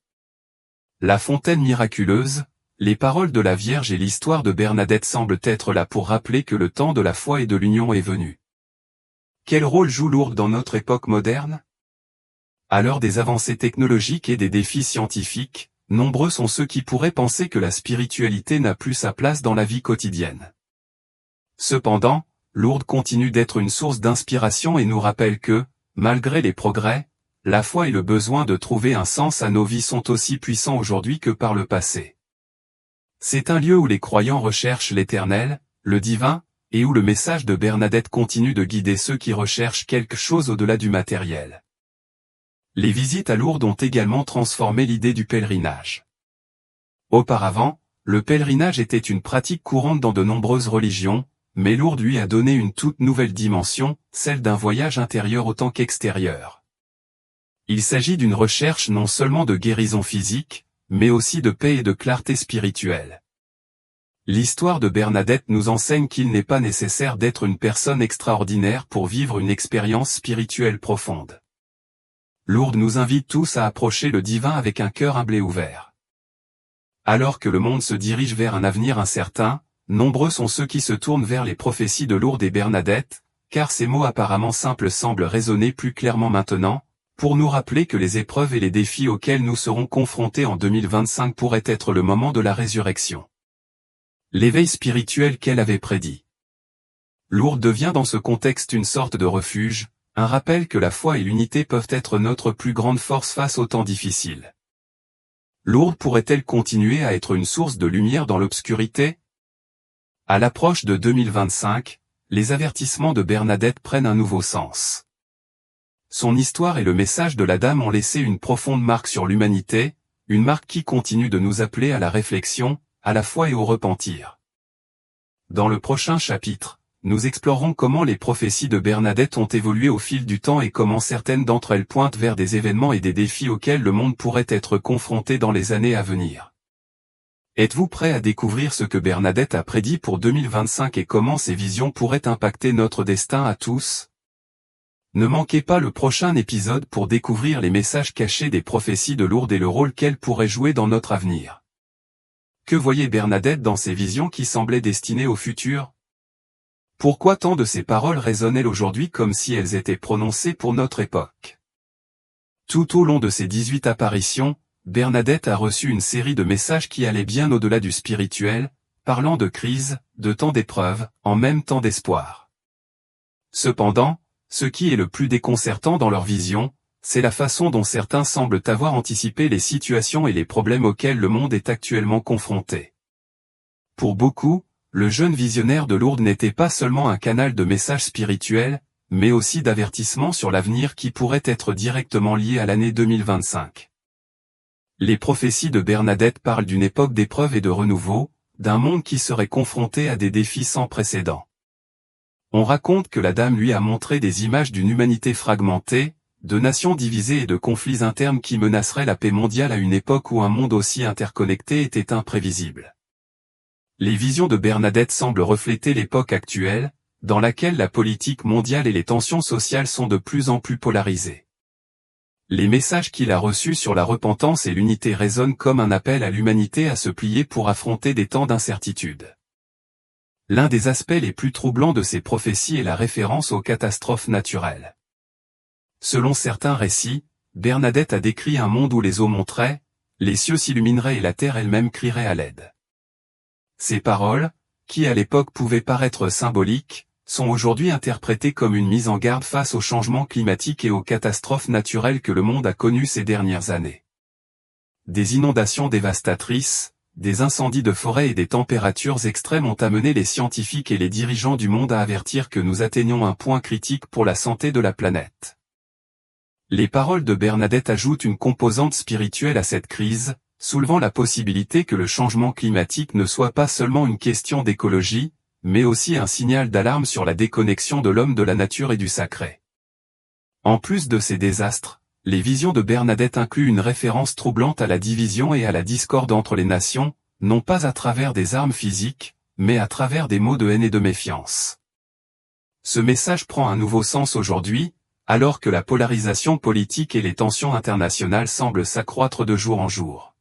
La fontaine miraculeuse, les paroles de la Vierge et l'histoire de Bernadette semblent être là pour rappeler que le temps de la foi et de l'union est venu. Quel rôle joue Lourdes dans notre époque moderne? À l'heure des avancées technologiques et des défis scientifiques, nombreux sont ceux qui pourraient penser que la spiritualité n'a plus sa place dans la vie quotidienne. Cependant, Lourdes continue d'être une source d'inspiration et nous rappelle que, malgré les progrès, la foi et le besoin de trouver un sens à nos vies sont aussi puissants aujourd'hui que par le passé. C'est un lieu où les croyants recherchent l'éternel, le divin, et où le message de Bernadette continue de guider ceux qui recherchent quelque chose au-delà du matériel. Les visites à Lourdes ont également transformé l'idée du pèlerinage. Auparavant, le pèlerinage était une pratique courante dans de nombreuses religions, mais Lourdes lui a donné une toute nouvelle dimension, celle d'un voyage intérieur autant qu'extérieur. Il s'agit d'une recherche non seulement de guérison physique, mais aussi de paix et de clarté spirituelle. L'histoire de Bernadette nous enseigne qu'il n'est pas nécessaire d'être une personne extraordinaire pour vivre une expérience spirituelle profonde. Lourdes nous invite tous à approcher le divin avec un cœur humble et ouvert. Alors que le monde se dirige vers un avenir incertain, nombreux sont ceux qui se tournent vers les prophéties de Lourdes et Bernadette, car ces mots apparemment simples semblent résonner plus clairement maintenant, pour nous rappeler que les épreuves et les défis auxquels nous serons confrontés en 2025 pourraient être le moment de la résurrection. L'éveil spirituel qu'elle avait prédit. Lourdes devient dans ce contexte une sorte de refuge, un rappel que la foi et l'unité peuvent être notre plus grande force face aux temps difficiles. Lourdes pourrait-elle continuer à être une source de lumière dans l'obscurité? À l'approche de 2025, les avertissements de Bernadette prennent un nouveau sens. Son histoire et le message de la Dame ont laissé une profonde marque sur l'humanité, une marque qui continue de nous appeler à la réflexion, à la foi et au repentir. Dans le prochain chapitre, nous explorerons comment les prophéties de Bernadette ont évolué au fil du temps et comment certaines d'entre elles pointent vers des événements et des défis auxquels le monde pourrait être confronté dans les années à venir. Êtes-vous prêt à découvrir ce que Bernadette a prédit pour 2025 et comment ces visions pourraient impacter notre destin à tous? Ne manquez pas le prochain épisode pour découvrir les messages cachés des prophéties de Lourdes et le rôle qu'elles pourraient jouer dans notre avenir. Que voyait Bernadette dans ces visions qui semblaient destinées au futur? Pourquoi tant de ces paroles résonnent-elles aujourd'hui comme si elles étaient prononcées pour notre époque? Tout au long de ces 18 apparitions, Bernadette a reçu une série de messages qui allaient bien au-delà du spirituel, parlant de crise, de temps d'épreuve, en même temps d'espoir. Cependant, ce qui est le plus déconcertant dans leur vision, c'est la façon dont certains semblent avoir anticipé les situations et les problèmes auxquels le monde est actuellement confronté. Pour beaucoup, le jeune visionnaire de Lourdes n'était pas seulement un canal de messages spirituels, mais aussi d'avertissements sur l'avenir qui pourrait être directement lié à l'année 2025. Les prophéties de Bernadette parlent d'une époque d'épreuve et de renouveau, d'un monde qui serait confronté à des défis sans précédent. On raconte que la Dame lui a montré des images d'une humanité fragmentée, de nations divisées et de conflits internes qui menaceraient la paix mondiale à une époque où un monde aussi interconnecté était imprévisible. Les visions de Bernadette semblent refléter l'époque actuelle, dans laquelle la politique mondiale et les tensions sociales sont de plus en plus polarisées. Les messages qu'il a reçus sur la repentance et l'unité résonnent comme un appel à l'humanité à se plier pour affronter des temps d'incertitude. L'un des aspects les plus troublants de ces prophéties est la référence aux catastrophes naturelles. Selon certains récits, Bernadette a décrit un monde où les eaux monteraient, les cieux s'illumineraient et la terre elle-même crierait à l'aide. Ces paroles, qui à l'époque pouvaient paraître symboliques, sont aujourd'hui interprétées comme une mise en garde face aux changements climatiques et aux catastrophes naturelles que le monde a connues ces dernières années. Des inondations dévastatrices, des incendies de forêt et des températures extrêmes ont amené les scientifiques et les dirigeants du monde à avertir que nous atteignons un point critique pour la santé de la planète. Les paroles de Bernadette ajoutent une composante spirituelle à cette crise, soulevant la possibilité que le changement climatique ne soit pas seulement une question d'écologie, mais aussi un signal d'alarme sur la déconnexion de l'homme de la nature et du sacré. En plus de ces désastres, les visions de Bernadette incluent une référence troublante à la division et à la discorde entre les nations, non pas à travers des armes physiques, mais à travers des mots de haine et de méfiance. Ce message prend un nouveau sens aujourd'hui, alors que la polarisation politique et les tensions internationales semblent s'accroître de jour en jour.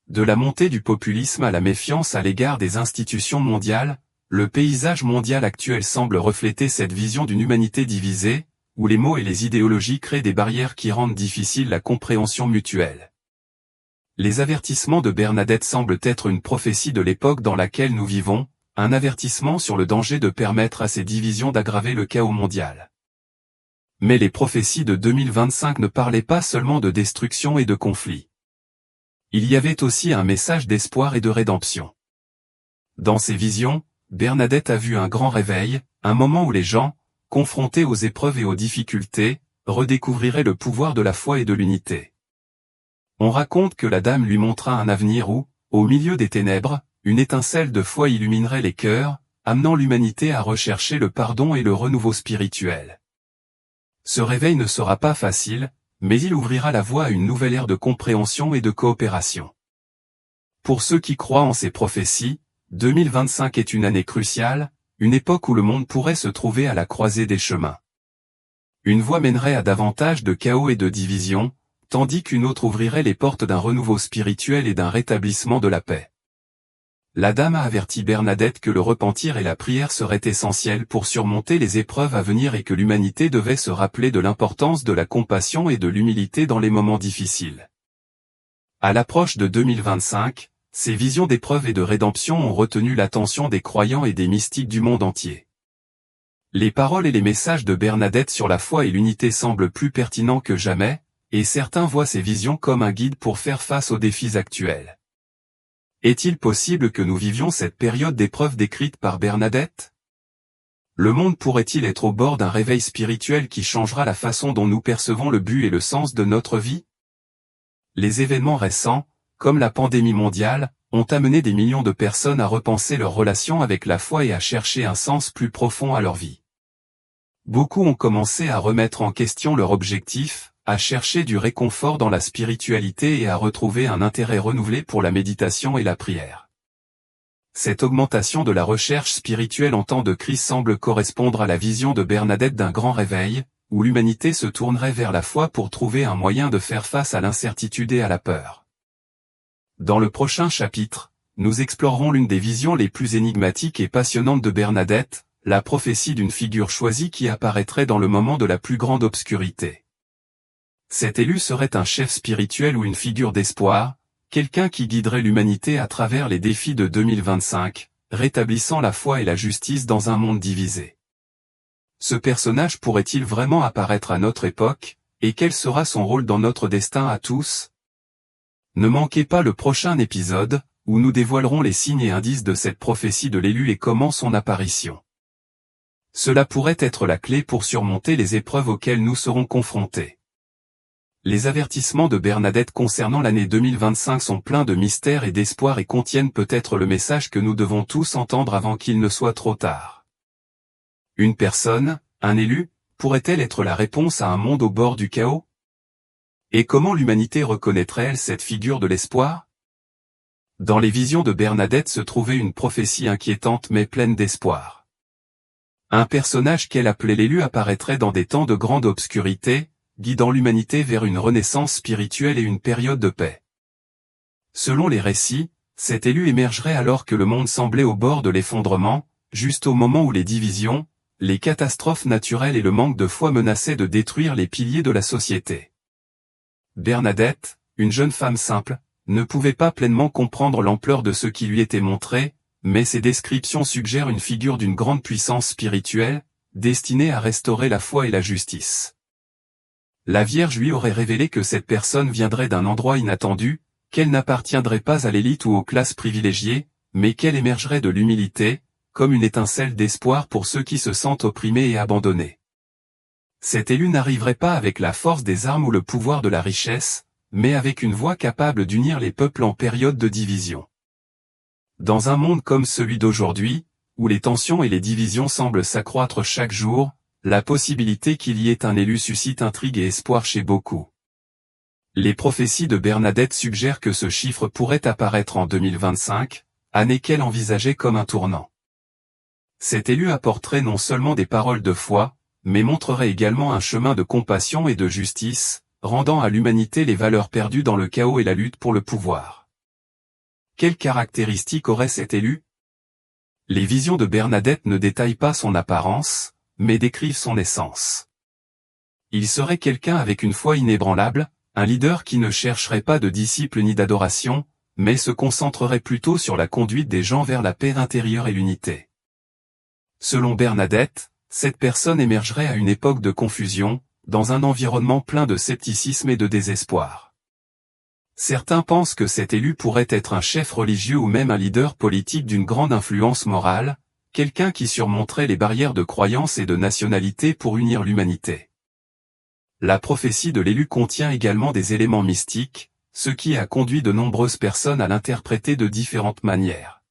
De la montée du populisme à la méfiance à l'égard des institutions mondiales, le paysage mondial actuel semble refléter cette vision d'une humanité divisée, où les mots et les idéologies créent des barrières qui rendent difficile la compréhension mutuelle. Les avertissements de Bernadette semblent être une prophétie de l'époque dans laquelle nous vivons, un avertissement sur le danger de permettre à ces divisions d'aggraver le chaos mondial. Mais les prophéties de 2025 ne parlaient pas seulement de destruction et de conflit. Il y avait aussi un message d'espoir et de rédemption. Dans ces visions, Bernadette a vu un grand réveil, un moment où les gens, confrontés aux épreuves et aux difficultés, redécouvriraient le pouvoir de la foi et de l'unité. On raconte que la Dame lui montra un avenir où, au milieu des ténèbres, une étincelle de foi illuminerait les cœurs, amenant l'humanité à rechercher le pardon et le renouveau spirituel. Ce réveil ne sera pas facile, mais il ouvrira la voie à une nouvelle ère de compréhension et de coopération. Pour ceux qui croient en ces prophéties, 2025 est une année cruciale, une époque où le monde pourrait se trouver à la croisée des chemins. Une voie mènerait à davantage de chaos et de division, tandis qu'une autre ouvrirait les portes d'un renouveau spirituel et d'un rétablissement de la paix. La dame a averti Bernadette que le repentir et la prière seraient essentiels pour surmonter les épreuves à venir et que l'humanité devait se rappeler de l'importance de la compassion et de l'humilité dans les moments difficiles. À l'approche de 2025, ces visions d'épreuve et de rédemption ont retenu l'attention des croyants et des mystiques du monde entier. Les paroles et les messages de Bernadette sur la foi et l'unité semblent plus pertinents que jamais, et certains voient ces visions comme un guide pour faire face aux défis actuels. Est-il possible que nous vivions cette période d'épreuve décrite par Bernadette? Le monde pourrait-il être au bord d'un réveil spirituel qui changera la façon dont nous percevons le but et le sens de notre vie? Les événements récents, comme la pandémie mondiale, ont amené des millions de personnes à repenser leur relation avec la foi et à chercher un sens plus profond à leur vie. Beaucoup ont commencé à remettre en question leur objectif, à chercher du réconfort dans la spiritualité et à retrouver un intérêt renouvelé pour la méditation et la prière. Cette augmentation de la recherche spirituelle en temps de crise semble correspondre à la vision de Bernadette d'un grand réveil, où l'humanité se tournerait vers la foi pour trouver un moyen de faire face à l'incertitude et à la peur. Dans le prochain chapitre, nous explorerons l'une des visions les plus énigmatiques et passionnantes de Bernadette, la prophétie d'une figure choisie qui apparaîtrait dans le moment de la plus grande obscurité. Cet élu serait un chef spirituel ou une figure d'espoir, quelqu'un qui guiderait l'humanité à travers les défis de 2025, rétablissant la foi et la justice dans un monde divisé. Ce personnage pourrait-il vraiment apparaître à notre époque, et quel sera son rôle dans notre destin à tous? Ne manquez pas le prochain épisode, où nous dévoilerons les signes et indices de cette prophétie de l'élu et comment son apparition. Cela pourrait être la clé pour surmonter les épreuves auxquelles nous serons confrontés. Les avertissements de Bernadette concernant l'année 2025 sont pleins de mystères et d'espoir et contiennent peut-être le message que nous devons tous entendre avant qu'il ne soit trop tard. Une personne, un élu, pourrait-elle être la réponse à un monde au bord du chaos? Et comment l'humanité reconnaîtrait-elle cette figure de l'espoir? Dans les visions de Bernadette se trouvait une prophétie inquiétante mais pleine d'espoir. Un personnage qu'elle appelait l'élu apparaîtrait dans des temps de grande obscurité, guidant l'humanité vers une renaissance spirituelle et une période de paix. Selon les récits, cet élu émergerait alors que le monde semblait au bord de l'effondrement, juste au moment où les divisions, les catastrophes naturelles et le manque de foi menaçaient de détruire les piliers de la société. Bernadette, une jeune femme simple, ne pouvait pas pleinement comprendre l'ampleur de ce qui lui était montré, mais ces descriptions suggèrent une figure d'une grande puissance spirituelle, destinée à restaurer la foi et la justice. La Vierge lui aurait révélé que cette personne viendrait d'un endroit inattendu, qu'elle n'appartiendrait pas à l'élite ou aux classes privilégiées, mais qu'elle émergerait de l'humilité, comme une étincelle d'espoir pour ceux qui se sentent opprimés et abandonnés. Cet élu n'arriverait pas avec la force des armes ou le pouvoir de la richesse, mais avec une voix capable d'unir les peuples en période de division. Dans un monde comme celui d'aujourd'hui, où les tensions et les divisions semblent s'accroître chaque jour, la possibilité qu'il y ait un élu suscite intrigue et espoir chez beaucoup. Les prophéties de Bernadette suggèrent que ce chiffre pourrait apparaître en 2025, année qu'elle envisageait comme un tournant. Cet élu apporterait non seulement des paroles de foi, mais montrerait également un chemin de compassion et de justice, rendant à l'humanité les valeurs perdues dans le chaos et la lutte pour le pouvoir. Quelles caractéristiques aurait cet élu? Les visions de Bernadette ne détaillent pas son apparence, mais décrivent son essence. Il serait quelqu'un avec une foi inébranlable, un leader qui ne chercherait pas de disciples ni d'adoration, mais se concentrerait plutôt sur la conduite des gens vers la paix intérieure et l'unité. Selon Bernadette, cette personne émergerait à une époque de confusion, dans un environnement plein de scepticisme et de désespoir. Certains pensent que cet élu pourrait être un chef religieux ou même un leader politique d'une grande influence morale, quelqu'un qui surmonterait les barrières de croyance et de nationalité pour unir l'humanité. La prophétie de l'élu contient également des éléments mystiques, ce qui a conduit de nombreuses personnes à l'interpréter de différentes manières.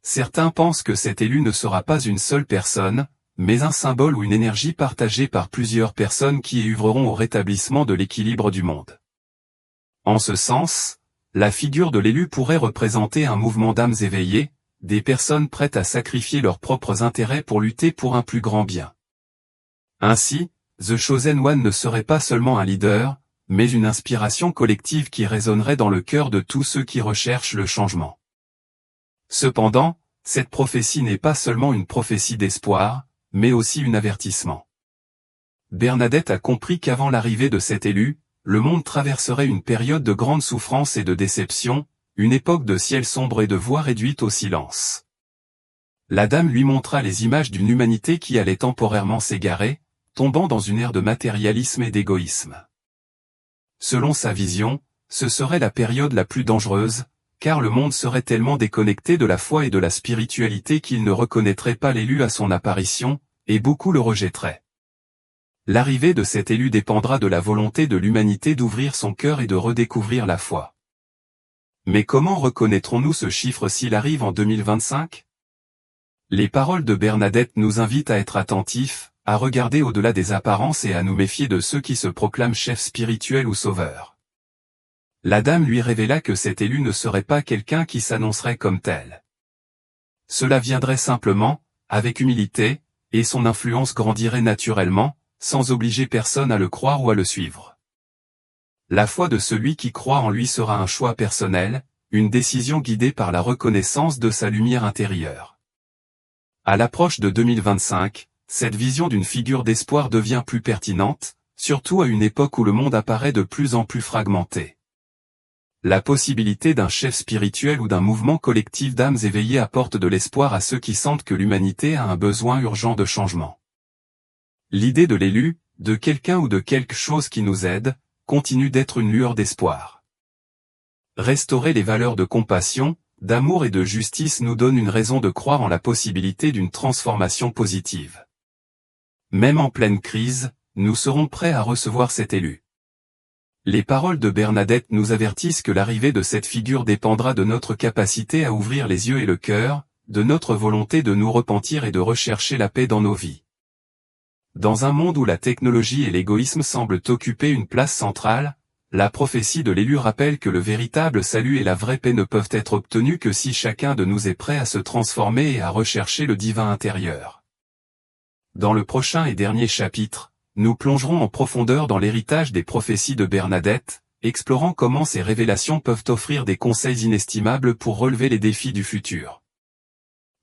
Certains pensent que cet élu ne sera pas une seule personne, mais un symbole ou une énergie partagée par plusieurs personnes qui œuvreront au rétablissement de l'équilibre du monde. En ce sens, la figure de l'élu pourrait représenter un mouvement d'âmes éveillées, des personnes prêtes à sacrifier leurs propres intérêts pour lutter pour un plus grand bien. Ainsi, The Chosen One ne serait pas seulement un leader, mais une inspiration collective qui résonnerait dans le cœur de tous ceux qui recherchent le changement. Cependant, cette prophétie n'est pas seulement une prophétie d'espoir, mais aussi un avertissement. Bernadette a compris qu'avant l'arrivée de cet élu, le monde traverserait une période de grande souffrance et de déception, une époque de ciel sombre et de voix réduites au silence. La dame lui montra les images d'une humanité qui allait temporairement s'égarer, tombant dans une ère de matérialisme et d'égoïsme. Selon sa vision, ce serait la période la plus dangereuse, car le monde serait tellement déconnecté de la foi et de la spiritualité qu'il ne reconnaîtrait pas l'élu à son apparition, et beaucoup le rejetteraient. L'arrivée de cet élu dépendra de la volonté de l'humanité d'ouvrir son cœur et de redécouvrir la foi. Mais comment reconnaîtrons-nous ce chiffre s'il arrive en 2025 ? Les paroles de Bernadette nous invitent à être attentifs, à regarder au-delà des apparences et à nous méfier de ceux qui se proclament chefs spirituels ou sauveurs. La dame lui révéla que cet élu ne serait pas quelqu'un qui s'annoncerait comme tel. Cela viendrait simplement, avec humilité, et son influence grandirait naturellement, sans obliger personne à le croire ou à le suivre. La foi de celui qui croit en lui sera un choix personnel, une décision guidée par la reconnaissance de sa lumière intérieure. À l'approche de 2025, cette vision d'une figure d'espoir devient plus pertinente, surtout à une époque où le monde apparaît de plus en plus fragmenté. La possibilité d'un chef spirituel ou d'un mouvement collectif d'âmes éveillées apporte de l'espoir à ceux qui sentent que l'humanité a un besoin urgent de changement. L'idée de l'élu, de quelqu'un ou de quelque chose qui nous aide, continue d'être une lueur d'espoir. Restaurer les valeurs de compassion, d'amour et de justice nous donne une raison de croire en la possibilité d'une transformation positive. Même en pleine crise, nous serons prêts à recevoir cet élu. Les paroles de Bernadette nous avertissent que l'arrivée de cette figure dépendra de notre capacité à ouvrir les yeux et le cœur, de notre volonté de nous repentir et de rechercher la paix dans nos vies. Dans un monde où la technologie et l'égoïsme semblent occuper une place centrale, la prophétie de l'élu rappelle que le véritable salut et la vraie paix ne peuvent être obtenus que si chacun de nous est prêt à se transformer et à rechercher le divin intérieur. Dans le prochain et dernier chapitre, nous plongerons en profondeur dans l'héritage des prophéties de Bernadette, explorant comment ces révélations peuvent offrir des conseils inestimables pour relever les défis du futur.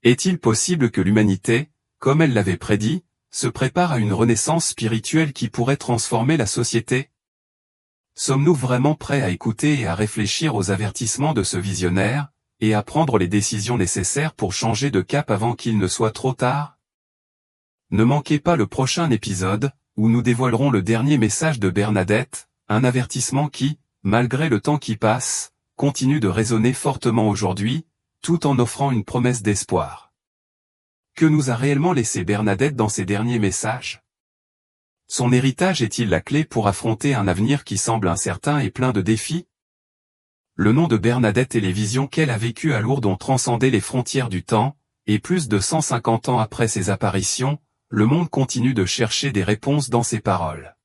Est-il possible que l'humanité, comme elle l'avait prédit, se prépare à une renaissance spirituelle qui pourrait transformer la société ? Sommes-nous vraiment prêts à écouter et à réfléchir aux avertissements de ce visionnaire, et à prendre les décisions nécessaires pour changer de cap avant qu'il ne soit trop tard ? Ne manquez pas le prochain épisode, où nous dévoilerons le dernier message de Bernadette, un avertissement qui, malgré le temps qui passe, continue de résonner fortement aujourd'hui, tout en offrant une promesse d'espoir. Que nous a réellement laissé Bernadette dans ses derniers messages ? Son héritage est-il la clé pour affronter un avenir qui semble incertain et plein de défis ? Le nom de Bernadette et les visions qu'elle a vécues à Lourdes ont transcendé les frontières du temps, et plus de 150 ans après ses apparitions, le monde continue de chercher des réponses dans ses paroles.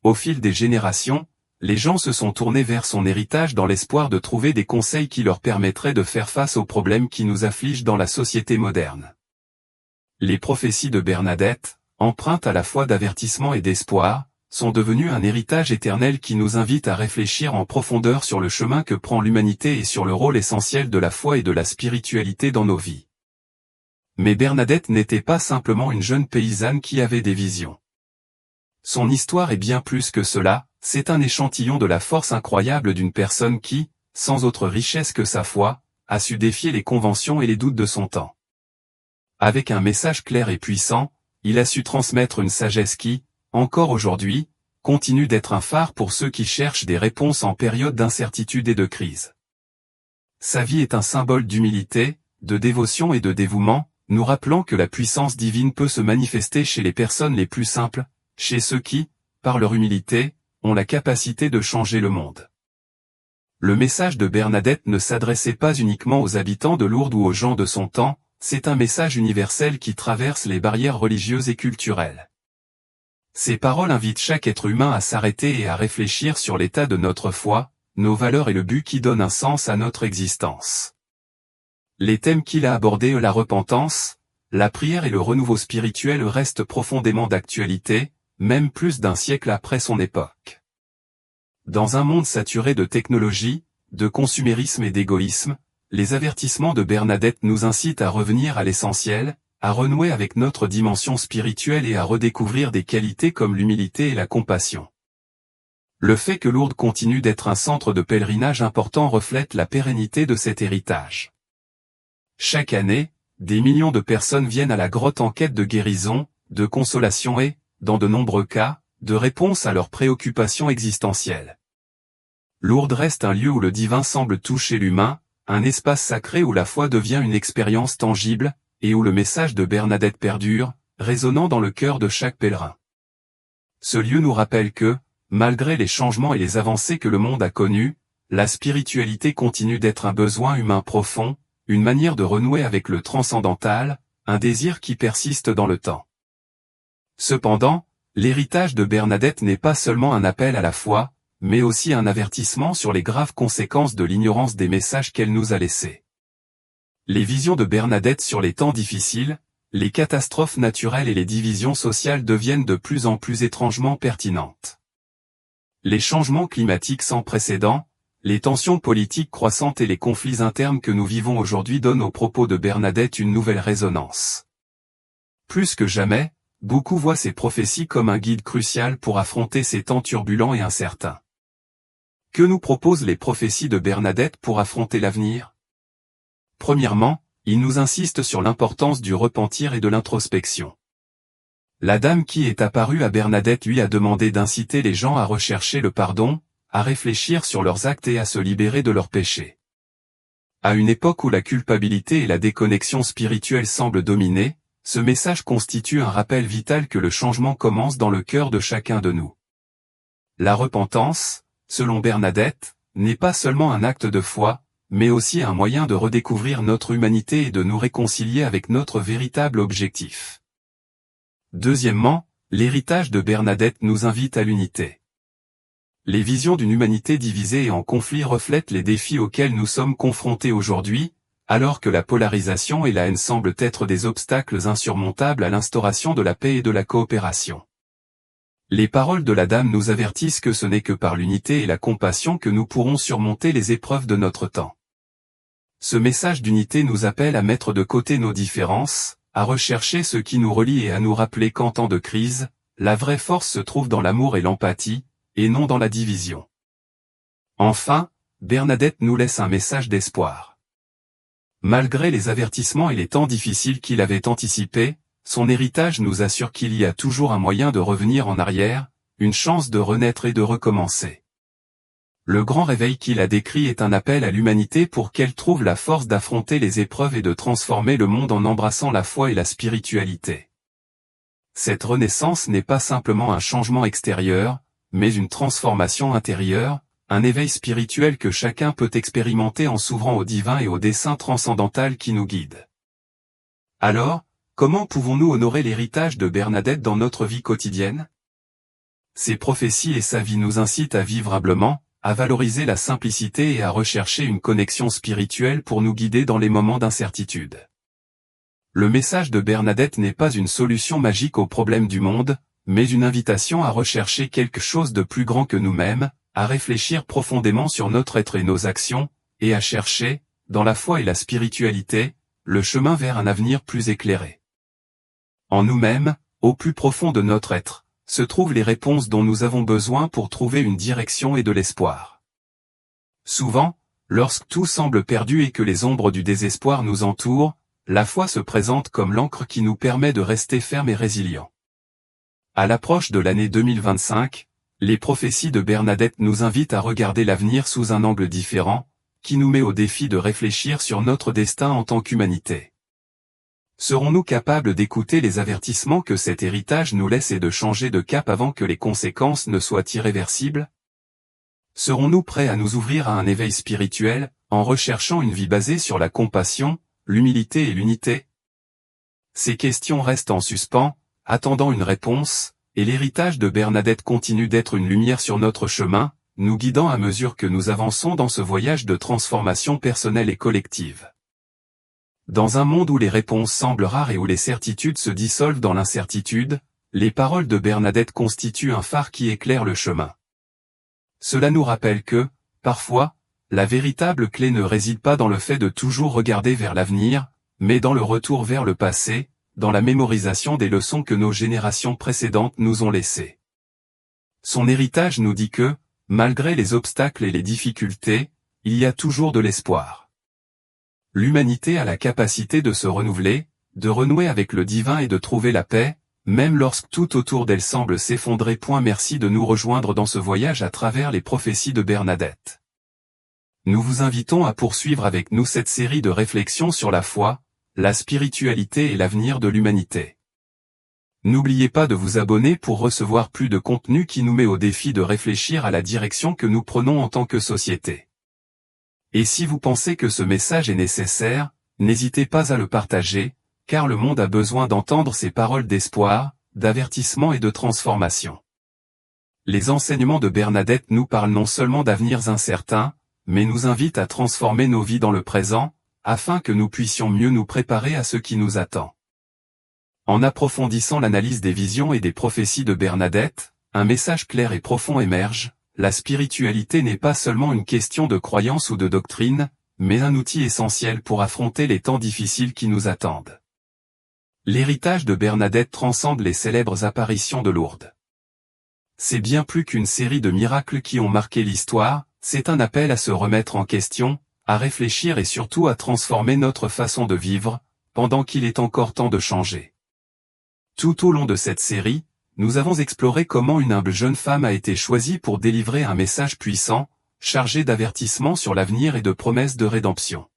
Au fil des générations, les gens se sont tournés vers son héritage dans l'espoir de trouver des conseils qui leur permettraient de faire face aux problèmes qui nous affligent dans la société moderne. Les prophéties de Bernadette, empreintes à la fois d'avertissement et d'espoir, sont devenues un héritage éternel qui nous invite à réfléchir en profondeur sur le chemin que prend l'humanité et sur le rôle essentiel de la foi et de la spiritualité dans nos vies. Mais Bernadette n'était pas simplement une jeune paysanne qui avait des visions. Son histoire est bien plus que cela, c'est un échantillon de la force incroyable d'une personne qui, sans autre richesse que sa foi, a su défier les conventions et les doutes de son temps. Avec un message clair et puissant, il a su transmettre une sagesse qui, encore aujourd'hui, continue d'être un phare pour ceux qui cherchent des réponses en période d'incertitude et de crise. Sa vie est un symbole d'humilité, de dévotion et de dévouement, nous rappelant que la puissance divine peut se manifester chez les personnes les plus simples, chez ceux qui, par leur humilité, ont la capacité de changer le monde. Le message de Bernadette ne s'adressait pas uniquement aux habitants de Lourdes ou aux gens de son temps, c'est un message universel qui traverse les barrières religieuses et culturelles. Ces paroles invitent chaque être humain à s'arrêter et à réfléchir sur l'état de notre foi, nos valeurs et le but qui donne un sens à notre existence. Les thèmes qu'il a abordés, la repentance, la prière et le renouveau spirituel restent profondément d'actualité, même plus d'un siècle après son époque. Dans un monde saturé de technologie, de consumérisme et d'égoïsme, les avertissements de Bernadette nous incitent à revenir à l'essentiel, à renouer avec notre dimension spirituelle et à redécouvrir des qualités comme l'humilité et la compassion. Le fait que Lourdes continue d'être un centre de pèlerinage important reflète la pérennité de cet héritage. Chaque année, des millions de personnes viennent à la grotte en quête de guérison, de consolation et, dans de nombreux cas, de réponse à leurs préoccupations existentielles. Lourdes reste un lieu où le divin semble toucher l'humain, un espace sacré où la foi devient une expérience tangible, et où le message de Bernadette perdure, résonnant dans le cœur de chaque pèlerin. Ce lieu nous rappelle que, malgré les changements et les avancées que le monde a connus, la spiritualité continue d'être un besoin humain profond, une manière de renouer avec le transcendantal, un désir qui persiste dans le temps. Cependant, l'héritage de Bernadette n'est pas seulement un appel à la foi, mais aussi un avertissement sur les graves conséquences de l'ignorance des messages qu'elle nous a laissés. Les visions de Bernadette sur les temps difficiles, les catastrophes naturelles et les divisions sociales deviennent de plus en plus étrangement pertinentes. Les changements climatiques sans précédent, les tensions politiques croissantes et les conflits internes que nous vivons aujourd'hui donnent aux propos de Bernadette une nouvelle résonance. Plus que jamais, beaucoup voient ces prophéties comme un guide crucial pour affronter ces temps turbulents et incertains. Que nous proposent les prophéties de Bernadette pour affronter l'avenir ? Premièrement, il nous insiste sur l'importance du repentir et de l'introspection. La dame qui est apparue à Bernadette lui a demandé d'inciter les gens à rechercher le pardon, à réfléchir sur leurs actes et à se libérer de leurs péchés. À une époque où la culpabilité et la déconnexion spirituelle semblent dominer, ce message constitue un rappel vital que le changement commence dans le cœur de chacun de nous. La repentance, selon Bernadette, n'est pas seulement un acte de foi, mais aussi un moyen de redécouvrir notre humanité et de nous réconcilier avec notre véritable objectif. Deuxièmement, l'héritage de Bernadette nous invite à l'unité. Les visions d'une humanité divisée et en conflit reflètent les défis auxquels nous sommes confrontés aujourd'hui, alors que la polarisation et la haine semblent être des obstacles insurmontables à l'instauration de la paix et de la coopération. Les paroles de la Dame nous avertissent que ce n'est que par l'unité et la compassion que nous pourrons surmonter les épreuves de notre temps. Ce message d'unité nous appelle à mettre de côté nos différences, à rechercher ce qui nous relie et à nous rappeler qu'en temps de crise, la vraie force se trouve dans l'amour et l'empathie, et non dans la division. Enfin, Bernadette nous laisse un message d'espoir. Malgré les avertissements et les temps difficiles qu'il avait anticipés, son héritage nous assure qu'il y a toujours un moyen de revenir en arrière, une chance de renaître et de recommencer. Le grand réveil qu'il a décrit est un appel à l'humanité pour qu'elle trouve la force d'affronter les épreuves et de transformer le monde en embrassant la foi et la spiritualité. Cette renaissance n'est pas simplement un changement extérieur, mais une transformation intérieure, un éveil spirituel que chacun peut expérimenter en s'ouvrant au divin et au dessein transcendantal qui nous guide. Alors, comment pouvons-nous honorer l'héritage de Bernadette dans notre vie quotidienne ? Ses prophéties et sa vie nous incitent à vivre humblement, à valoriser la simplicité et à rechercher une connexion spirituelle pour nous guider dans les moments d'incertitude. Le message de Bernadette n'est pas une solution magique aux problèmes du monde, mais une invitation à rechercher quelque chose de plus grand que nous-mêmes, à réfléchir profondément sur notre être et nos actions, et à chercher, dans la foi et la spiritualité, le chemin vers un avenir plus éclairé. En nous-mêmes, au plus profond de notre être, se trouvent les réponses dont nous avons besoin pour trouver une direction et de l'espoir. Souvent, lorsque tout semble perdu et que les ombres du désespoir nous entourent, la foi se présente comme l'encre qui nous permet de rester fermes et résilients. À l'approche de l'année 2025, les prophéties de Bernadette nous invitent à regarder l'avenir sous un angle différent, qui nous met au défi de réfléchir sur notre destin en tant qu'humanité. Serons-nous capables d'écouter les avertissements que cet héritage nous laisse et de changer de cap avant que les conséquences ne soient irréversibles ? Serons-nous prêts à nous ouvrir à un éveil spirituel, en recherchant une vie basée sur la compassion, l'humilité et l'unité ? Ces questions restent en suspens, attendant une réponse, et l'héritage de Bernadette continue d'être une lumière sur notre chemin, nous guidant à mesure que nous avançons dans ce voyage de transformation personnelle et collective. Dans un monde où les réponses semblent rares et où les certitudes se dissolvent dans l'incertitude, les paroles de Bernadette constituent un phare qui éclaire le chemin. Cela nous rappelle que, parfois, la véritable clé ne réside pas dans le fait de toujours regarder vers l'avenir, mais dans le retour vers le passé, dans la mémorisation des leçons que nos générations précédentes nous ont laissées. Son héritage nous dit que, malgré les obstacles et les difficultés, il y a toujours de l'espoir. L'humanité a la capacité de se renouveler, de renouer avec le divin et de trouver la paix, même lorsque tout autour d'elle semble s'effondrer. Merci de nous rejoindre dans ce voyage à travers les prophéties de Bernadette. Nous vous invitons à poursuivre avec nous cette série de réflexions sur la foi, la spiritualité et l'avenir de l'humanité. N'oubliez pas de vous abonner pour recevoir plus de contenu qui nous met au défi de réfléchir à la direction que nous prenons en tant que société. Et si vous pensez que ce message est nécessaire, n'hésitez pas à le partager, car le monde a besoin d'entendre ces paroles d'espoir, d'avertissement et de transformation. Les enseignements de Bernadette nous parlent non seulement d'avenirs incertains, mais nous invitent à transformer nos vies dans le présent, afin que nous puissions mieux nous préparer à ce qui nous attend. En approfondissant l'analyse des visions et des prophéties de Bernadette, un message clair et profond émerge: la spiritualité n'est pas seulement une question de croyance ou de doctrine, mais un outil essentiel pour affronter les temps difficiles qui nous attendent. L'héritage de Bernadette transcende les célèbres apparitions de Lourdes. C'est bien plus qu'une série de miracles qui ont marqué l'histoire, c'est un appel à se remettre en question, à réfléchir et surtout à transformer notre façon de vivre, pendant qu'il est encore temps de changer. Tout au long de cette série, nous avons exploré comment une humble jeune femme a été choisie pour délivrer un message puissant, chargé d'avertissements sur l'avenir et de promesses de rédemption.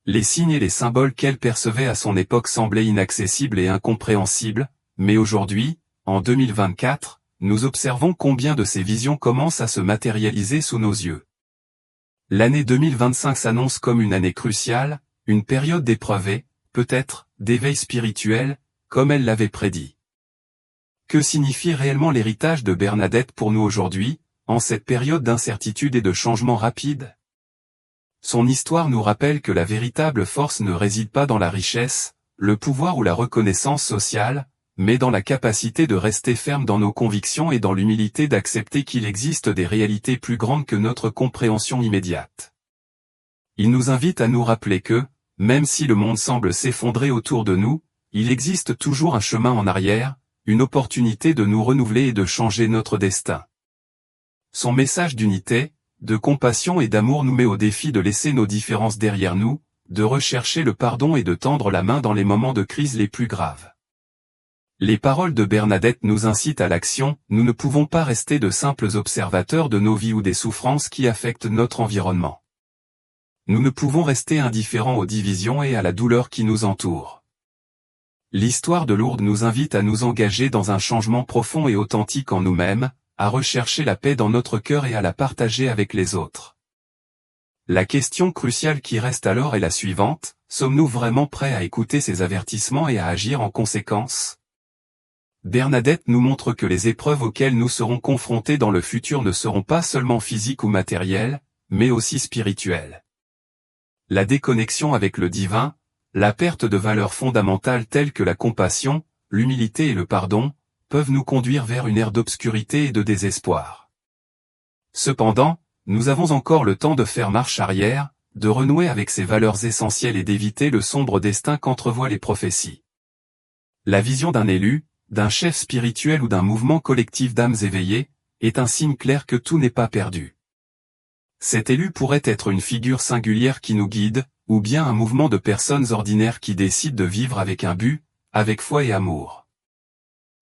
Les signes et les symboles qu'elle percevait à son époque semblaient inaccessibles et incompréhensibles, mais aujourd'hui, en 2024, nous observons combien de ces visions commencent à se matérialiser sous nos yeux. L'année 2025 s'annonce comme une année cruciale, une période d'épreuve et, peut-être, d'éveil spirituel, comme elle l'avait prédit. Que signifie réellement l'héritage de Bernadette pour nous aujourd'hui, en cette période d'incertitude et de changement rapide? Son histoire nous rappelle que la véritable force ne réside pas dans la richesse, le pouvoir ou la reconnaissance sociale, mais dans la capacité de rester ferme dans nos convictions et dans l'humilité d'accepter qu'il existe des réalités plus grandes que notre compréhension immédiate. Il nous invite à nous rappeler que, même si le monde semble s'effondrer autour de nous, il existe toujours un chemin en arrière, une opportunité de nous renouveler et de changer notre destin. Son message d'unité, de compassion et d'amour nous met au défi de laisser nos différences derrière nous, de rechercher le pardon et de tendre la main dans les moments de crise les plus graves. Les paroles de Bernadette nous incitent à l'action. Nous ne pouvons pas rester de simples observateurs de nos vies ou des souffrances qui affectent notre environnement. Nous ne pouvons rester indifférents aux divisions et à la douleur qui nous entoure. L'histoire de Lourdes nous invite à nous engager dans un changement profond et authentique en nous-mêmes, à rechercher la paix dans notre cœur et à la partager avec les autres. La question cruciale qui reste alors est la suivante: sommes-nous vraiment prêts à écouter ces avertissements et à agir en conséquence? Bernadette nous montre que les épreuves auxquelles nous serons confrontés dans le futur ne seront pas seulement physiques ou matérielles, mais aussi spirituelles. La déconnexion avec le divin, la perte de valeurs fondamentales telles que la compassion, l'humilité et le pardon, peuvent nous conduire vers une ère d'obscurité et de désespoir. Cependant, nous avons encore le temps de faire marche arrière, de renouer avec ces valeurs essentielles et d'éviter le sombre destin qu'entrevoient les prophéties. La vision d'un élu, d'un chef spirituel ou d'un mouvement collectif d'âmes éveillées, est un signe clair que tout n'est pas perdu. Cet élu pourrait être une figure singulière qui nous guide, ou bien un mouvement de personnes ordinaires qui décident de vivre avec un but, avec foi et amour.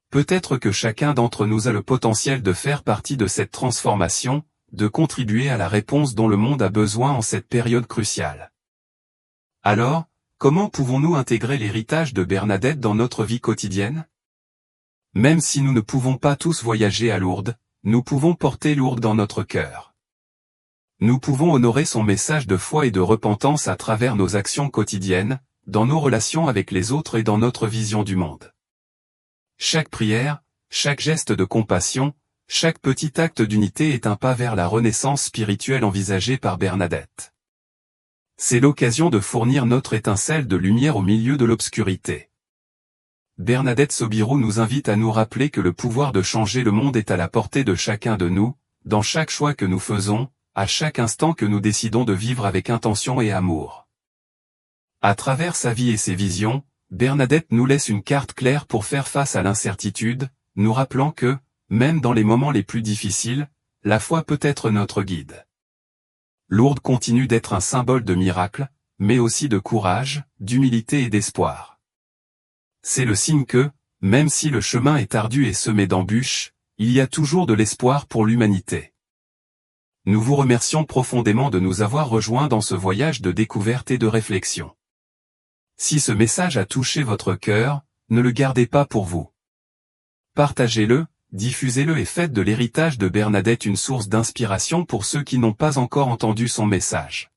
Peut-être que chacun d'entre nous a le potentiel de faire partie de cette transformation, de contribuer à la réponse dont le monde a besoin en cette période cruciale. Alors, comment pouvons-nous intégrer l'héritage de Bernadette dans notre vie quotidienne? Même si nous ne pouvons pas tous voyager à Lourdes, nous pouvons porter Lourdes dans notre cœur. Nous pouvons honorer son message de foi et de repentance à travers nos actions quotidiennes, dans nos relations avec les autres et dans notre vision du monde. Chaque prière, chaque geste de compassion, chaque petit acte d'unité est un pas vers la renaissance spirituelle envisagée par Bernadette. C'est l'occasion de fournir notre étincelle de lumière au milieu de l'obscurité. Bernadette Sobiroux nous invite à nous rappeler que le pouvoir de changer le monde est à la portée de chacun de nous, dans chaque choix que nous faisons, à chaque instant que nous décidons de vivre avec intention et amour. À travers sa vie et ses visions, Bernadette nous laisse une carte claire pour faire face à l'incertitude, nous rappelant que, même dans les moments les plus difficiles, la foi peut être notre guide. Lourdes continue d'être un symbole de miracle, mais aussi de courage, d'humilité et d'espoir. C'est le signe que, même si le chemin est ardu et semé d'embûches, il y a toujours de l'espoir pour l'humanité. Nous vous remercions profondément de nous avoir rejoints dans ce voyage de découverte et de réflexion. Si ce message a touché votre cœur, ne le gardez pas pour vous. Partagez-le, diffusez-le et faites de l'héritage de Bernadette une source d'inspiration pour ceux qui n'ont pas encore entendu son message.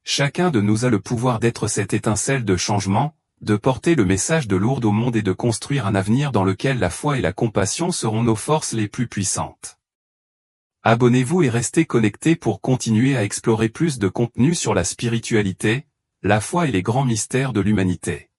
Chacun de nous a le pouvoir d'être cette étincelle de changement, de porter le message de Lourdes au monde et de construire un avenir dans lequel la foi et la compassion seront nos forces les plus puissantes. Abonnez-vous et restez connectés pour continuer à explorer plus de contenu sur la spiritualité, la foi et les grands mystères de l'humanité.